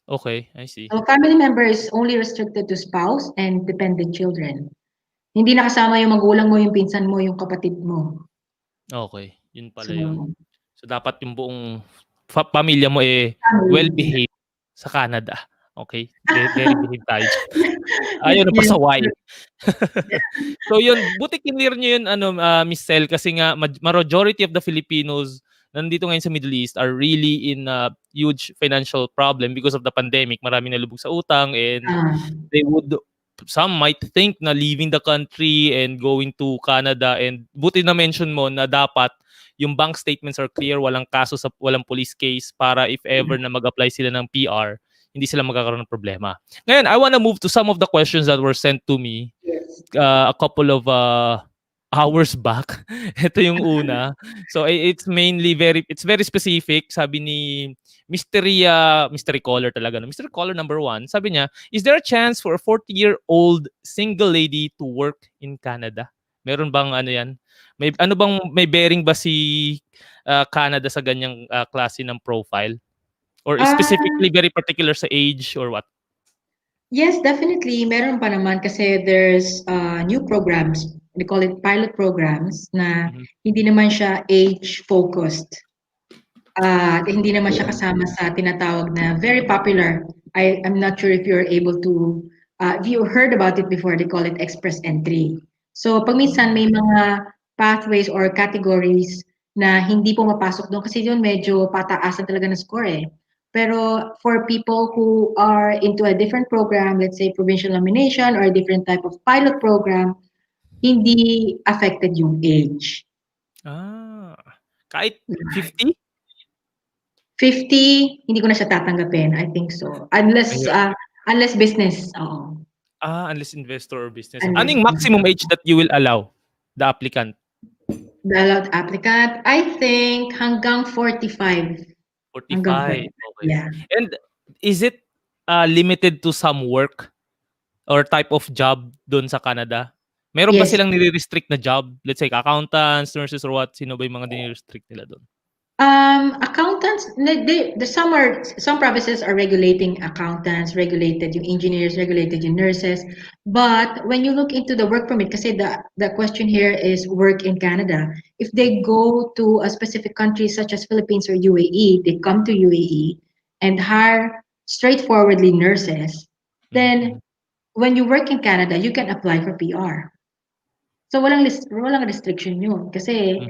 Okay, I see. So family member is only restricted to spouse and dependent children. Hindi nakasama yung magulang mo, yung pinsan mo, yung kapatid mo. Okay, yun pala So, yun. So dapat yung buong pamilya mo well-behaved sa Canada. Okay? Very behave tayo. Ayun, pasaway. So yun, buti clear nyo yun, Miss Cel, kasi nga majority of the Filipinos nandito ngayon sa Middle East are really in a huge financial problem because of the pandemic. Marami nalubog sa utang and some might think na leaving the country and going to Canada, and buti na mention mo na dapat yung bank statements are clear, walang kaso, walang police case para if ever na mag-apply sila ng PR, hindi sila magkakaroon ng problema. Ngayon, I wanna move to some of the questions that were sent to me a couple of hours back. Ito yung una. So it's very specific. Sabi ni Mystery Caller talaga. Mystery Caller number 1. Sabi niya, is there a chance for a 40-year-old single lady to work in Canada? Meron bang yan? May bearing ba si Canada sa ganyang klase ng profile? Or specifically very particular sa age or what? Yes, definitely. Meron pa naman kasi there's new programs. We call it pilot programs na hindi naman siya age-focused. Hindi naman siya kasama sa tinatawag na very popular. I'm not sure if you're able to, if you heard about it before, they call it express entry. So pag minsan may mga pathways or categories na hindi po mapasok doon kasi yun medyo pataasan talaga ng score eh. Pero for people who are into a different program, let's say provincial nomination or a different type of pilot program, hindi affected yung age. Kahit 50? 50, hindi ko na siya tatanggapin. I think so. Unless business. Oo. Unless investor or business. Anong maximum age that you will allow the applicant? The allowed applicant, I think hanggang 45. 45. Okay. Yeah. And is it limited to some work or type of job doon sa Canada? Meron ba Yes. silang nire-restrict na job? Let's say accountants, nurses, or what? Sino ba yung mga nire-restrict nila doon? Accountants, some provinces are regulating accountants, regulated yung engineers, regulated yung nurses. But when you look into the work permit, kasi the question here is work in Canada. If they go to a specific country such as Philippines or UAE, they come to UAE and hire straightforwardly nurses, then when you work in Canada, you can apply for PR. So walang restriction yun. Kasi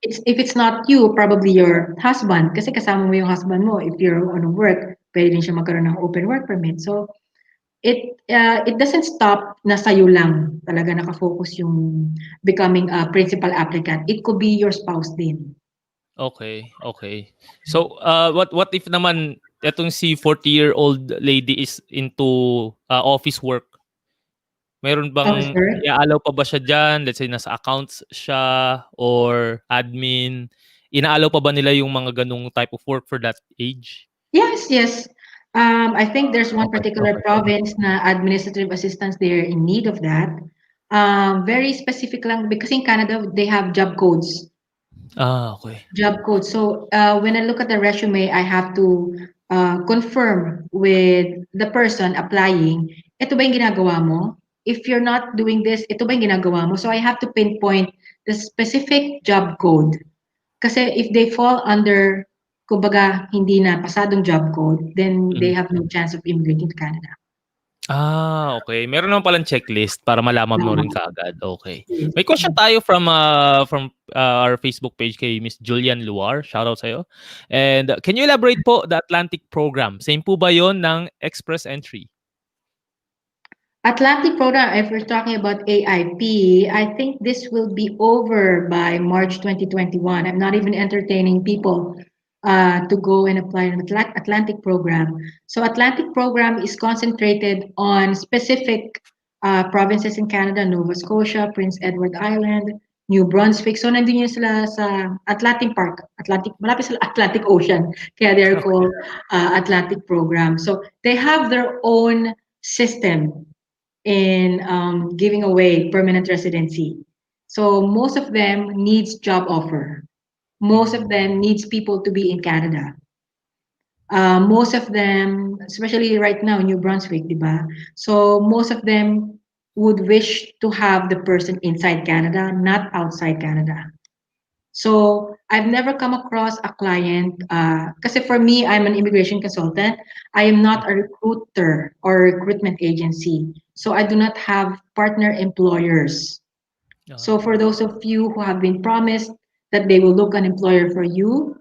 if it's not you, probably your husband. Kasi kasama mo yung husband mo. If you're on work, pwede din siya magkaroon ng open work permit. So it doesn't stop na sa'yo lang talaga nakafocus yung becoming a principal applicant. It could be your spouse din. Okay. So what if naman etong si 40-year-old lady is into office work? Meron bang i-allow pa ba siya dyan? Let's say nasa accounts siya or admin Inaalaw pa ba nila yung mga ganung type of work for that age? Yes, yes. I think there's one Okay, particular okay. province na administrative assistants, they're in need of that. Very specific lang because in Canada, they have job codes. Okay. Job code. So when I look at the resume, I have to confirm with the person applying, ito ba yung ginagawa mo? If you're not doing this, ito ba yung ginagawa mo? So I have to pinpoint the specific job code. Kasi if they fall under, kumbaga, hindi na pasadong job code, then they have no chance of immigrating to Canada. Okay. Meron naman palang checklist para malaman mo rin kaagad. Okay. Yes. May question tayo from our Facebook page kay Miss Julian Luar. Shoutout sa'yo. And can you elaborate po the Atlantic program? Same po ba yon ng Express Entry? Atlantic program, if we're talking about AIP, I think this will be over by March 2021. I'm not even entertaining people to go and apply an Atlantic program. So Atlantic program is concentrated on specific provinces in Canada, Nova Scotia, Prince Edward Island, New Brunswick. So nandun yun sila sa Atlantic Park, malapit sa Atlantic Ocean. Kaya they're called Atlantic program. So they have their own system in giving away permanent residency. So most of them needs job offer. Most of them needs people to be in Canada. Most of them, especially right now, New Brunswick, diba? So most of them would wish to have the person inside Canada, not outside Canada. So I've never come across a client, kasi for me, I'm an immigration consultant. I am not a recruiter or recruitment agency. So I do not have partner employers. So for those of you who have been promised that they will look an employer for you,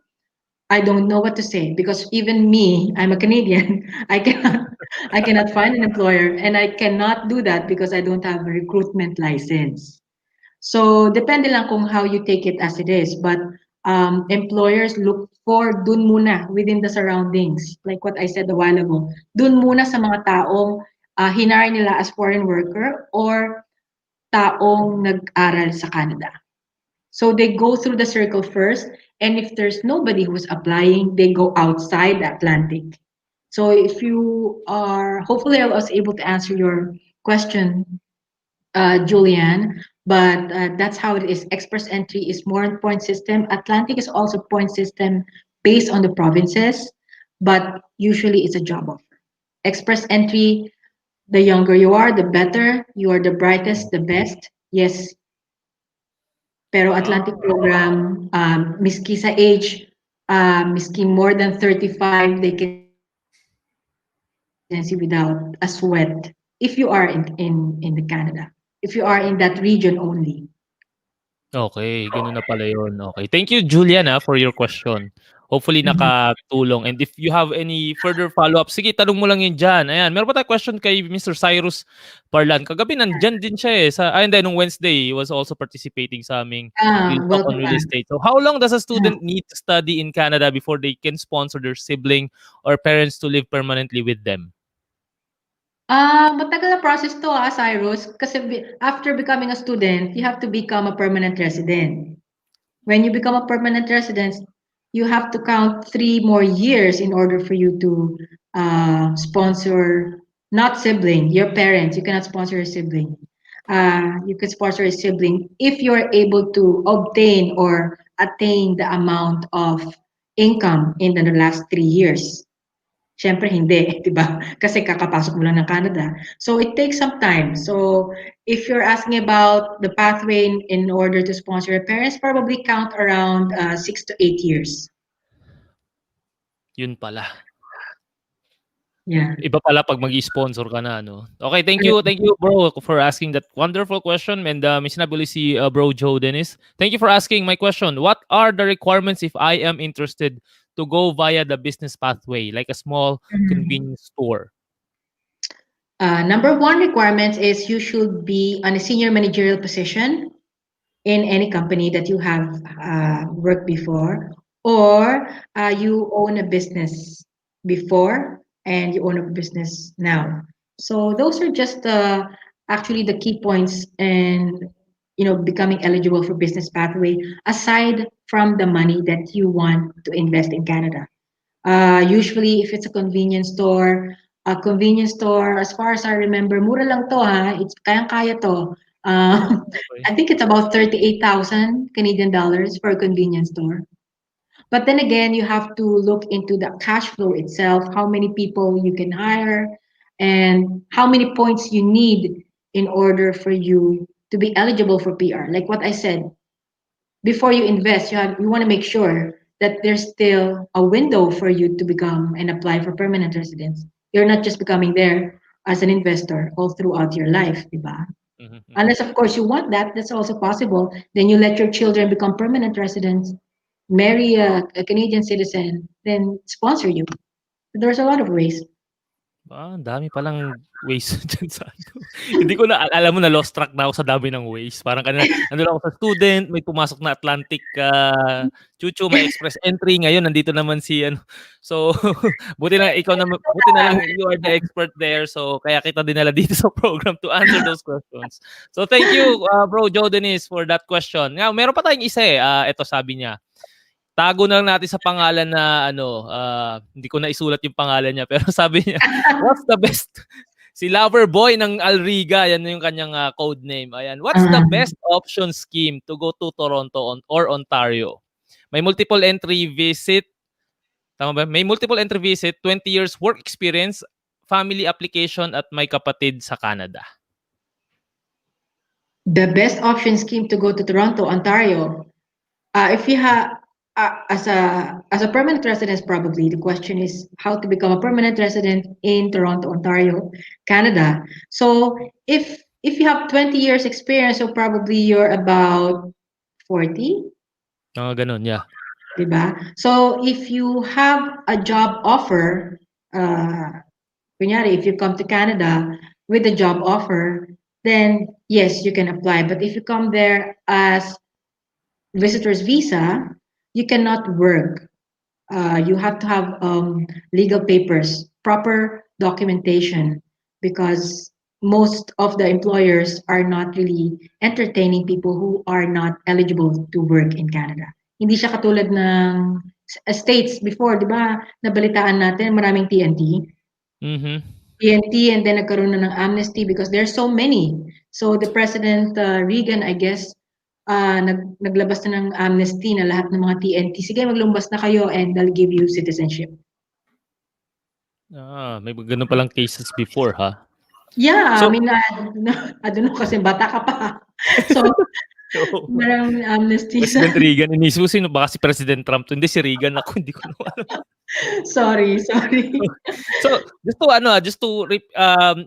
I don't know what to say because even me, I'm a Canadian. I cannot find an employer, and I cannot do that because I don't have a recruitment license. So depende lang kung how you take it as it is. But employers look for dun muna within the surroundings. Like what I said a while ago. Dun muna sa mga taong hinire nila as foreign worker or taong nag-aral sa Canada. So they go through the circle first, and if there's nobody who's applying, they go outside the Atlantic. So if you are, hopefully I was able to answer your question, Julian, but that's how it is. Express entry is more point system. Atlantic is also point system based on the provinces, but usually it's a job offer. Express entry, the younger you are, the better. You are the brightest, the best. Yes. Pero Atlantic program, miski sa age, miski more than 35, they can residency without a sweat if you are in the Canada. If you are in that region only. Okay, gano'n na pala yun. Okay. Thank you, Julian, for your question. Hopefully nakatulong. And if you have any further follow-up, sige, tanong mo lang yun dyan. Ayan, meron pa tayong question kay Mr. Cyrus Parlan. Kagabi, nandyan din siya hindi, nung Wednesday, he was also participating sa aming Real Talk on Real Estate. So how long does a student need to study in Canada before they can sponsor their sibling or parents to live permanently with them? Matagal na process to, Cyrus, kasi after becoming a student, you have to become a permanent resident. When you become a permanent resident, you have to count 3 more years in order for you to sponsor, not sibling, your parents. You cannot sponsor a sibling. You can sponsor a sibling if you're able to obtain or attain the amount of income in the last 3 years. Siyempre hindi, 'di ba? Kasi kakapasok mo lang ng Canada. So it takes some time. So if you're asking about the pathway in order to sponsor your parents, probably count around 6 to 8 years. Yun pala. Yeah. Iba pala pag mag-i-sponsor ka na, no? Okay, thank you, bro, for asking that wonderful question. And may sinabi ulit si bro Joe Dennis. Thank you for asking my question. What are the requirements if I am interested to go via the business pathway, like a small convenience store? Number 1 requirement is you should be on a senior managerial position in any company that you have worked before, or you own a business before and you own a business now. So those are just actually the key points, and becoming eligible for business pathway aside from the money that you want to invest in Canada. Usually, if it's a convenience store, as far as I remember, mura lang to ha. It's kayang-kaya to. Okay. I think it's about 38,000 Canadian dollars for a convenience store. But then again, you have to look into the cash flow itself, how many people you can hire, and how many points you need in order for you to be eligible for PR. Like what I said, before you invest, you want to make sure that there's still a window for you to become and apply for permanent residence. You're not just becoming there as an investor all throughout your life, diba? Mhm, mhm. Unless, of course, you want that, that's also possible. Then you let your children become permanent residents, marry a Canadian citizen, then sponsor you. There's a lot of ways. Ang dami palang ways diyan sa ano. Hindi ko na alam mo na lost track na ako sa dami ng ways. Parang kanina nandun ako sa student, may pumasok na Atlantic, chuchu, may express entry. Ngayon nandito naman si ano. So, buti na lang you are the expert there. So, kaya kita dinala dito sa program to answer those questions. So, thank you, Bro Joe Denise, for that question. Now, meron pa tayong isa ito sabi niya. Tago na lang natin sa pangalan na hindi ko na isulat yung pangalan niya pero sabi niya, what's the best? Si Loverboy ng Alriga, yan yung kanyang code name. Ayan, what's the best option scheme to go to Toronto or Ontario? May multiple entry visit. Tama ba? May multiple entry visit, 20 years work experience, family application at may kapatid sa Canada. The best option scheme to go to Toronto, Ontario. If you have as a permanent resident, probably the question is how to become a permanent resident in Toronto, Ontario, Canada. So if you have 20 years experience, so probably you're about 40. Ganun, yeah. Diba? So if you have a job offer, kunyari, if you come to Canada with a job offer, then yes, you can apply. But if you come there as visitor's visa, you cannot work. You have to have legal papers, proper documentation, because most of the employers are not really entertaining people who are not eligible to work in Canada. Hindi siya katulad ng states before, di ba? Nabalitaan natin maraming TNT. Mm-hmm. TNT and then nagkaroon na ng amnesty because there's so many. So the President Reagan, I guess, naglabas na ng amnesty na lahat ng mga TNT. Sige, maglumbas na kayo and they'll give you citizenship. May ganun palang cases before, ha? Yeah, So, I mean, I don't know kasi bata ka pa. So, maraming amnesty. President Reagan, inisip ko sino baka si President Trump to. Hindi si Reagan ako, hindi ko na alam. Sorry. So,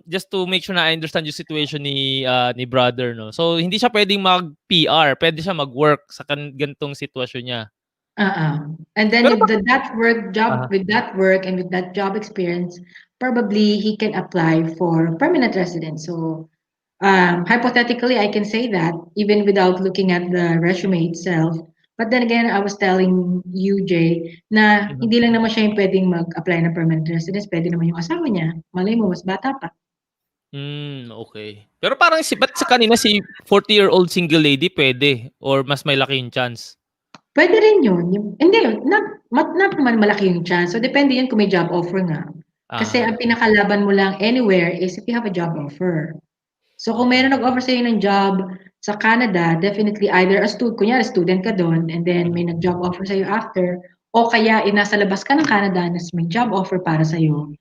just to make sure na I understand yung situation ni brother, no. So, hindi siya pwedeng mag-PR, pwede siya mag-work sa ganitong sitwasyon niya. And then Pero with that work and with that job experience, probably he can apply for permanent residence. So hypothetically, I can say that even without looking at the resume itself. But then again, I was telling you, Jay, na hindi lang naman siya yung pwedeng mag-apply ng permanent residence, pwede naman yung asawa niya. Malay mo, mas bata pa. Okay. Pero parang ba't sa kanina si 40-year-old single lady pwede? Or mas may laki yung chance? Pwede rin yun. Hindi, not naman malaki yung chance. So, depende yun kung may job offer nga. Kasi ang pinakalaban mo lang anywhere is if you have a job offer. So, kung meron nag-offer sa'yo ng job sa Canada, definitely either kunyari student ka doon and then may nag-job offer sa'yo after, o kaya nasa labas ka ng Canada na may job offer para sa'yo,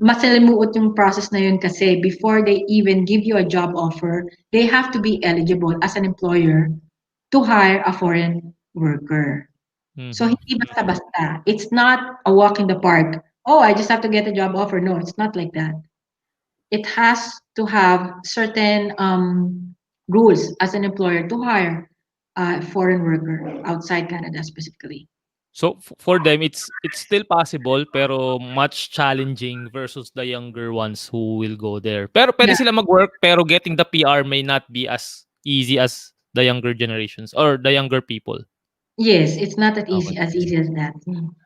masalimuot yung process na yun kasi before they even give you a job offer, they have to be eligible as an employer to hire a foreign worker. So, hindi basta-basta. It's not a walk in the park. Oh, I just have to get a job offer. No, it's not like that. It has to have certain rules as an employer to hire a foreign worker outside Canada specifically. So for them, it's still possible pero much challenging versus the younger ones who will go there. Pero pwede sila mag-work pero getting the PR may not be as easy as the younger generations or the younger people. Yes, it's not that easy as that.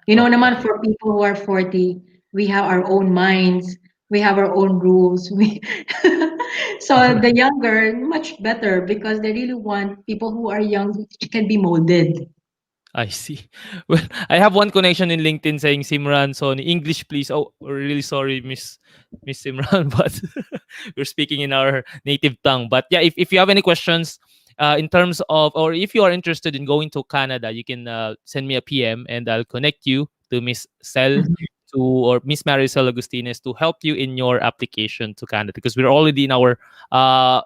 You know, naman for people who are 40, we have our own minds, we have our own rules. So the younger, much better because they really want people who are young who can be molded. I see. Well, I have one connection in LinkedIn saying Simran, Sony, English please. Oh, we're really sorry, Miss Simran, but we're speaking in our native tongue. But yeah, if you have any questions in terms of, or if you are interested in going to Canada, you can send me a PM and I'll connect you to Miss Cel Mhm. to or Miss Maricel Agustines to help you in your application to Canada because we're already in our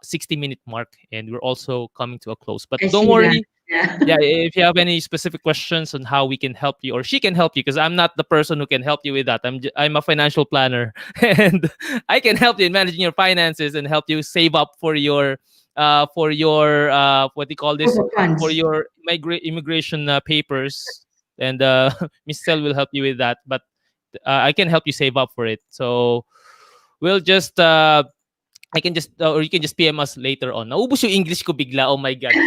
60-minute mark and we're also coming to a close. But I don't see that. worry, Yeah. yeah, if you have any specific questions on how we can help you or she can help you, because I'm not the person who can help you with that. I'm a financial planner and I can help you in managing your finances and help you save up for your what do you call Proof this, of for funds. your immigration papers, and Miss Sel will help you with that. But I can help you save up for it. So we'll just I can just or you can just PM us later on. Naubos yung English ko bigla. Oh my god.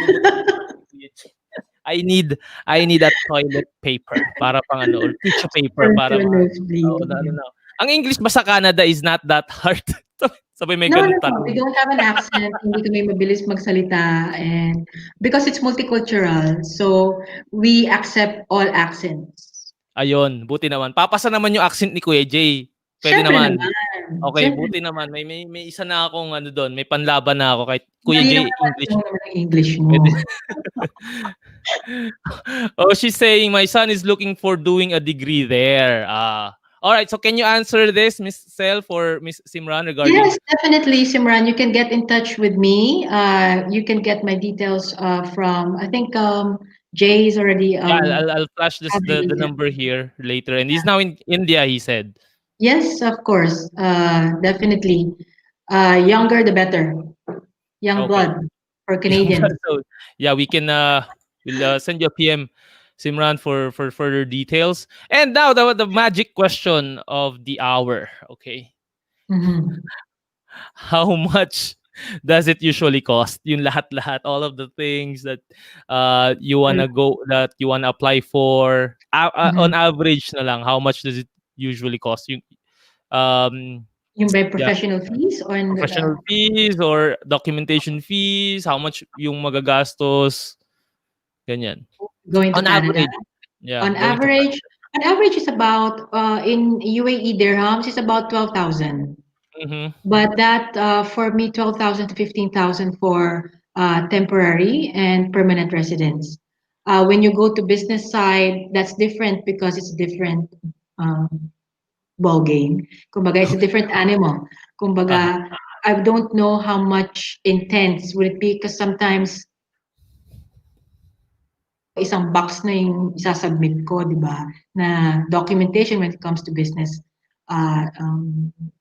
I need I need a toilet paper para pang ano or tissue paper For para nosebleed. na ano na. Ang English ba sa Canada is not that hard. Sabay may No, no, ganun no. We tanong. don't have an accent. Hindi kami mabilis magsalita. And because it's multicultural, so we accept all accents. Ayun, buti naman. Papasa naman yung accent ni Kuya Jay. Pwede Siyempre naman. naman. Okay, Siyempre. buti naman. May isa na akong ano doon, may panlaban na ako kay Kuya Malinaw Jay naman English. yung naman ang English mo. Pwede. Oh, she's saying my son is looking for doing a degree there. All right, so can you answer this, Miss Sel, for Miss Simran regarding? Yes, definitely, Simran. You can get in touch with me. You can get my details from, I think Jay is already Yeah, I'll flash this having the it. number here later, and he's now in India. He said. Yes, of course. Definitely. Younger the better. Young Okay. blood for Canadians. So yeah, we can we'll send you a PM, Simran, for further details. And now the magic question of the hour. Okay, Mhm. how much does it usually cost? Yung lahat-lahat, all of the things that you wanna go, that you wanna apply for. On Mhm. average, na lang, how much does it usually cost? Yung Yung by yeah, professional fees or professional fees or documentation fees, how much yung magagastos, ganyan. going to On Canada? average. Yeah, On going to average, on average is about in UAE dirhams is about 12,000. mhm. But that for me 12,000 to 15,000 for temporary and permanent residents. When you go to business side, that's different because it's different um, ball game. Kumbaga, it's a different animal. Uh-huh. Kumbaga, I don't know how much intense would it be because sometimes isang box na yung isasubmit ko, di ba? Na documentation when it comes to business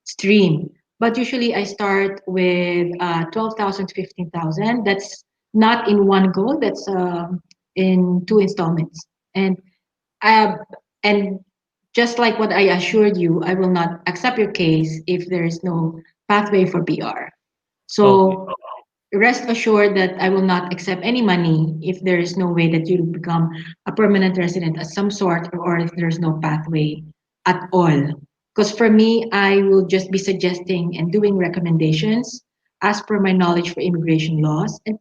stream. But usually I start with 12,000 to 15,000. That's not in one go. That's in two installments. Uh, and just like what I assured you, I will not accept your case if there is no pathway for PR. Okay. So rest assured that I will not accept any money if there is no way that you become a permanent resident of some sort or if there's no pathway at all. Because for me, I will just be suggesting and doing recommendations as per my knowledge for immigration laws. And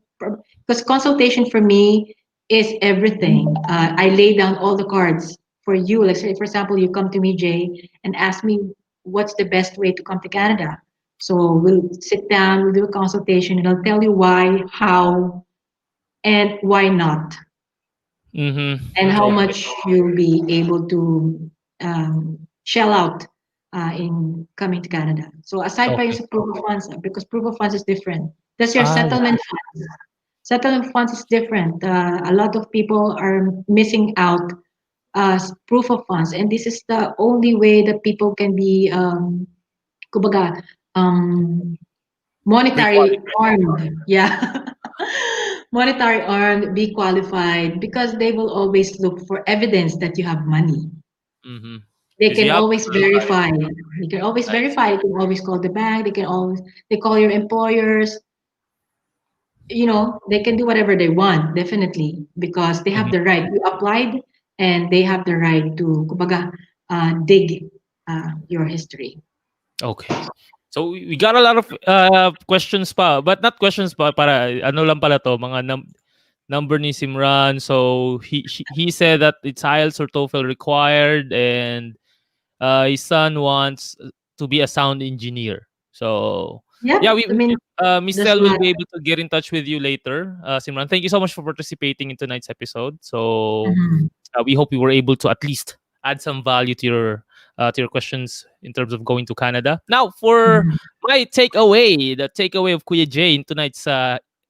because consultation for me is everything. I lay down all the cards for you. Like, say, for example, you come to me, Jay, and ask me what's the best way to come to Canada. So we'll sit down, we'll do a consultation, and I'll tell you why, how, and why not, Mhm. and how Okay. much you'll be able to shell out in coming to Canada. So aside from Okay. your proof of funds, because proof of funds is different. That's your Ah, settlement funds. Settlement funds is different. A lot of people are missing out proof of funds, and this is the only way that people can be, kumbaga, monetary pre-qualified. armed, yeah. Monetary armed, be qualified because they will always look for evidence that you have money. Mhm. They Because can you have to always provide. verify. They can always I verify. see. They can always call the bank. They call your employers. They can do whatever they want, definitely, because they have Mhm. the right. You applied, and they have the right to, kumbaga, dig your history. Okay. So we got a lot of questions pa, but not questions pa, para ano lang pala to, mga number ni Simran. So he said that it's IELTS or TOEFL required, and his son wants to be a sound engineer. So Yeah, yeah, I mean, Miss that's Tel will not. be able to get in touch with you later. Simran, thank you so much for participating in tonight's episode. So Mhm. we hope we were able to at least add some value to your questions in terms of going to Canada. Now, for Mhm. my takeaway, the takeaway of Kuya Jay in tonight's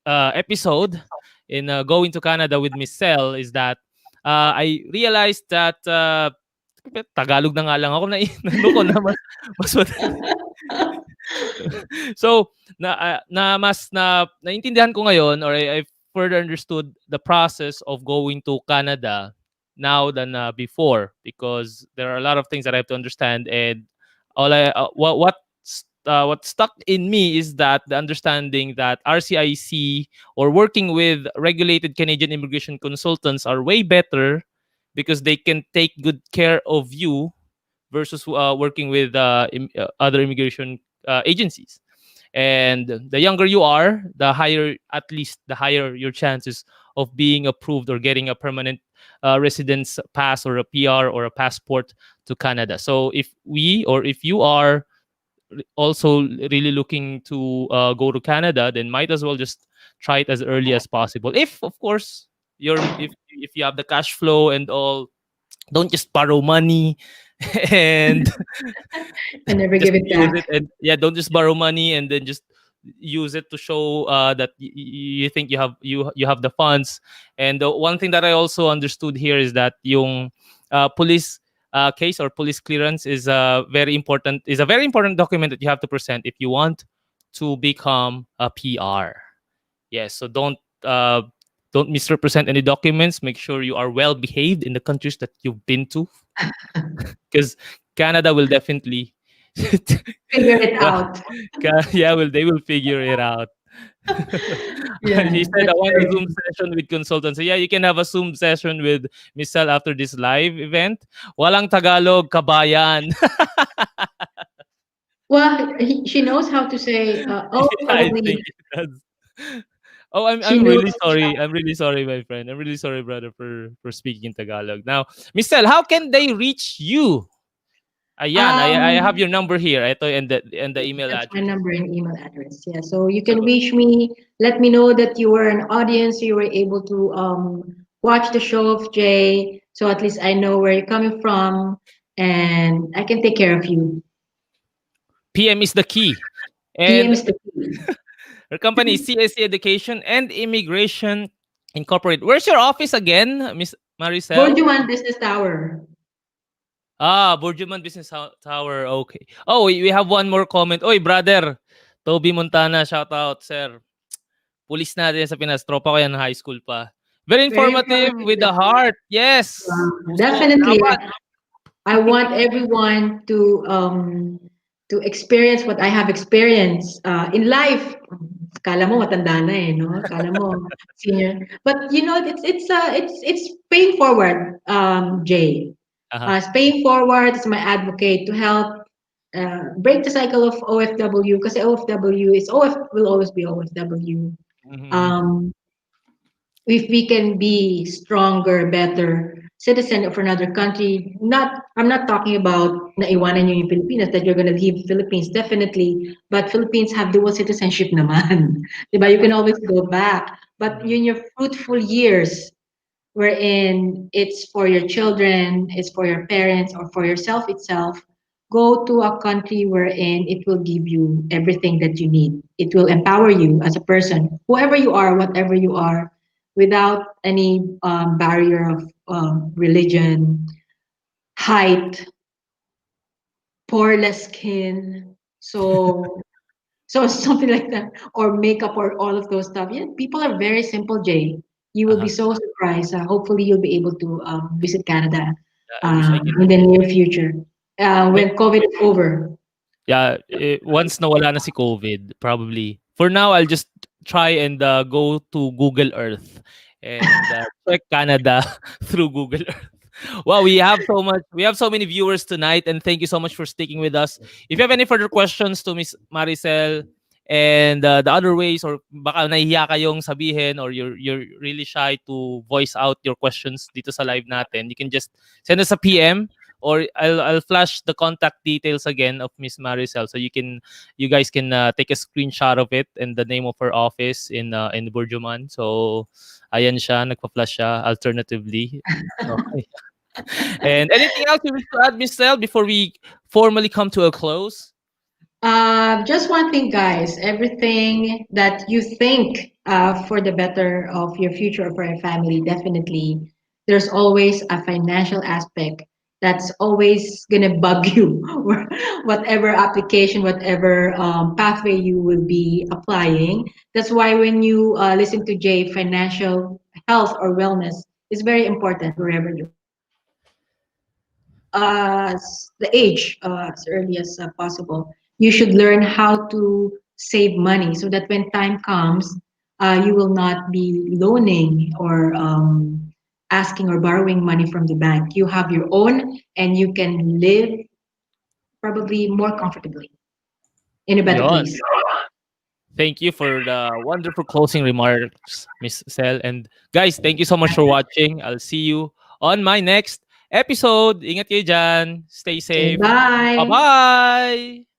episode in going to Canada with Miss Cel is that I realized that Tagalog na nga lang ako na ano ko na mas so naintindihan ko ngayon, or I further understood the process of going to Canada now than before, because there are a lot of things that I have to understand, and what stuck in me is that the understanding that RCIC, or working with regulated Canadian immigration consultants, are way better because they can take good care of you versus working with other immigration agencies. And the younger you are, the higher, at least the higher your chances of being approved or getting a permanent residence pass or a PR or a passport to Canada. So if you are also really looking to go to Canada, then might as well just try it as early as possible. If of course if you have the cash flow and all, don't just borrow money and And never just give it use back. it. And yeah, don't just borrow money and then just use it to show that you think you have the funds. And the one thing that I also understood here is that yung police case or police clearance is a very important document that you have to present if you want to become a PR. Yes, so don't misrepresent any documents. Make sure you are well behaved in the countries that you've been to, because Canada will definitely Figure it well, out. yeah, well, they will figure it out. Yeah, He said, I that's want a very Zoom true. session with consultants. So yeah, you can have a Zoom session with Michelle after this live event. Walang Tagalog, kabayan. Well, she knows how to say, oh, Yeah, I think probably it does. Oh, she I'm knows. really sorry. I'm really sorry, my friend. I'm really sorry, brother, for speaking in Tagalog. Now, Michelle, how can they reach you? Ayan, I have Um, your number here. Ito, and the email that's my address. number and email address. Yeah, so you So, can reach me. Let me know that you were an audience, you were able to watch the show of Jay, so at least I know where you're coming from, and I can take care of you. PM is the key. PM And is the key. her company is CSC Education and Immigration Incorporated. Where's your office again, Miss Maricel? Borjuman Business Tower. Burjuman Business Tower. Okay. Oh, we have one more comment. Oy, brother. Toby Montana, shout out, sir. Pulis natin sa Pinas. Tropa ko yan high school pa. Very Very informative informative. with the heart. Yes. Puso, Definitely. dapat. I want everyone to experience what I have experienced in life. Kala mo matanda na eh, no? Kala mo senior. But you know, it's paying forward, Jay. Uh-huh. It's paying forward. It's my advocate to help break the cycle of OFW, because OFW is will always be OFW. Mhm. Um, if we can be stronger, better citizen of another country. I'm not talking about naiwanan nyo yung Pilipinas, that you're gonna leave Philippines, definitely. But Philippines have dual citizenship naman. Diba? You can always go back. But Mhm. in your fruitful years, wherein it's for your children, it's for your parents, or for yourself itself, go to a country wherein it will give you everything that you need. It will empower you as a person, whoever you are, whatever you are, without any barrier of religion, height, poreless skin. So something like that, or makeup, or all of those stuff. Yeah, people are very simple, Jay. You will be Uh-huh. so surprised. Hopefully, you'll be able to visit Canada I wish I can. in the near future when COVID is over. Yeah, once nawala na si COVID, probably. For now, I'll just try and go to Google Earth and check Canada through Google Earth. Well, we have so many viewers tonight, and thank you so much for sticking with us. If you have any further questions to Miss Maricel and the other ways, or baka nahihiya kayong sabihin, or you're really shy to voice out your questions dito sa live natin, you can just send us a PM, or I'll flash the contact details again of Miss Maricel, so you guys can take a screenshot of it and the name of her office in Burjuman. So ayan siya, nagpa-flash siya alternatively. Okay. And anything else you wish to add, Miss Sel, before we formally come to a close? Just one thing, guys. Everything that you think for the better of your future or for your family, definitely, there's always a financial aspect that's always gonna bug you, or whatever application, whatever pathway you will be applying. That's why when you listen to Jay, financial health or wellness is very important wherever you the age as early as possible. You should learn how to save money so that when time comes, you will not be loaning or asking or borrowing money from the bank. You have your own, and you can live probably more comfortably in a better Yon. place. Thank you for the wonderful closing remarks, Miss Sel. And guys, thank you so much for watching. I'll see you on my next episode. Ingat kayo dyan. Stay Okay, safe. bye. Bye-bye!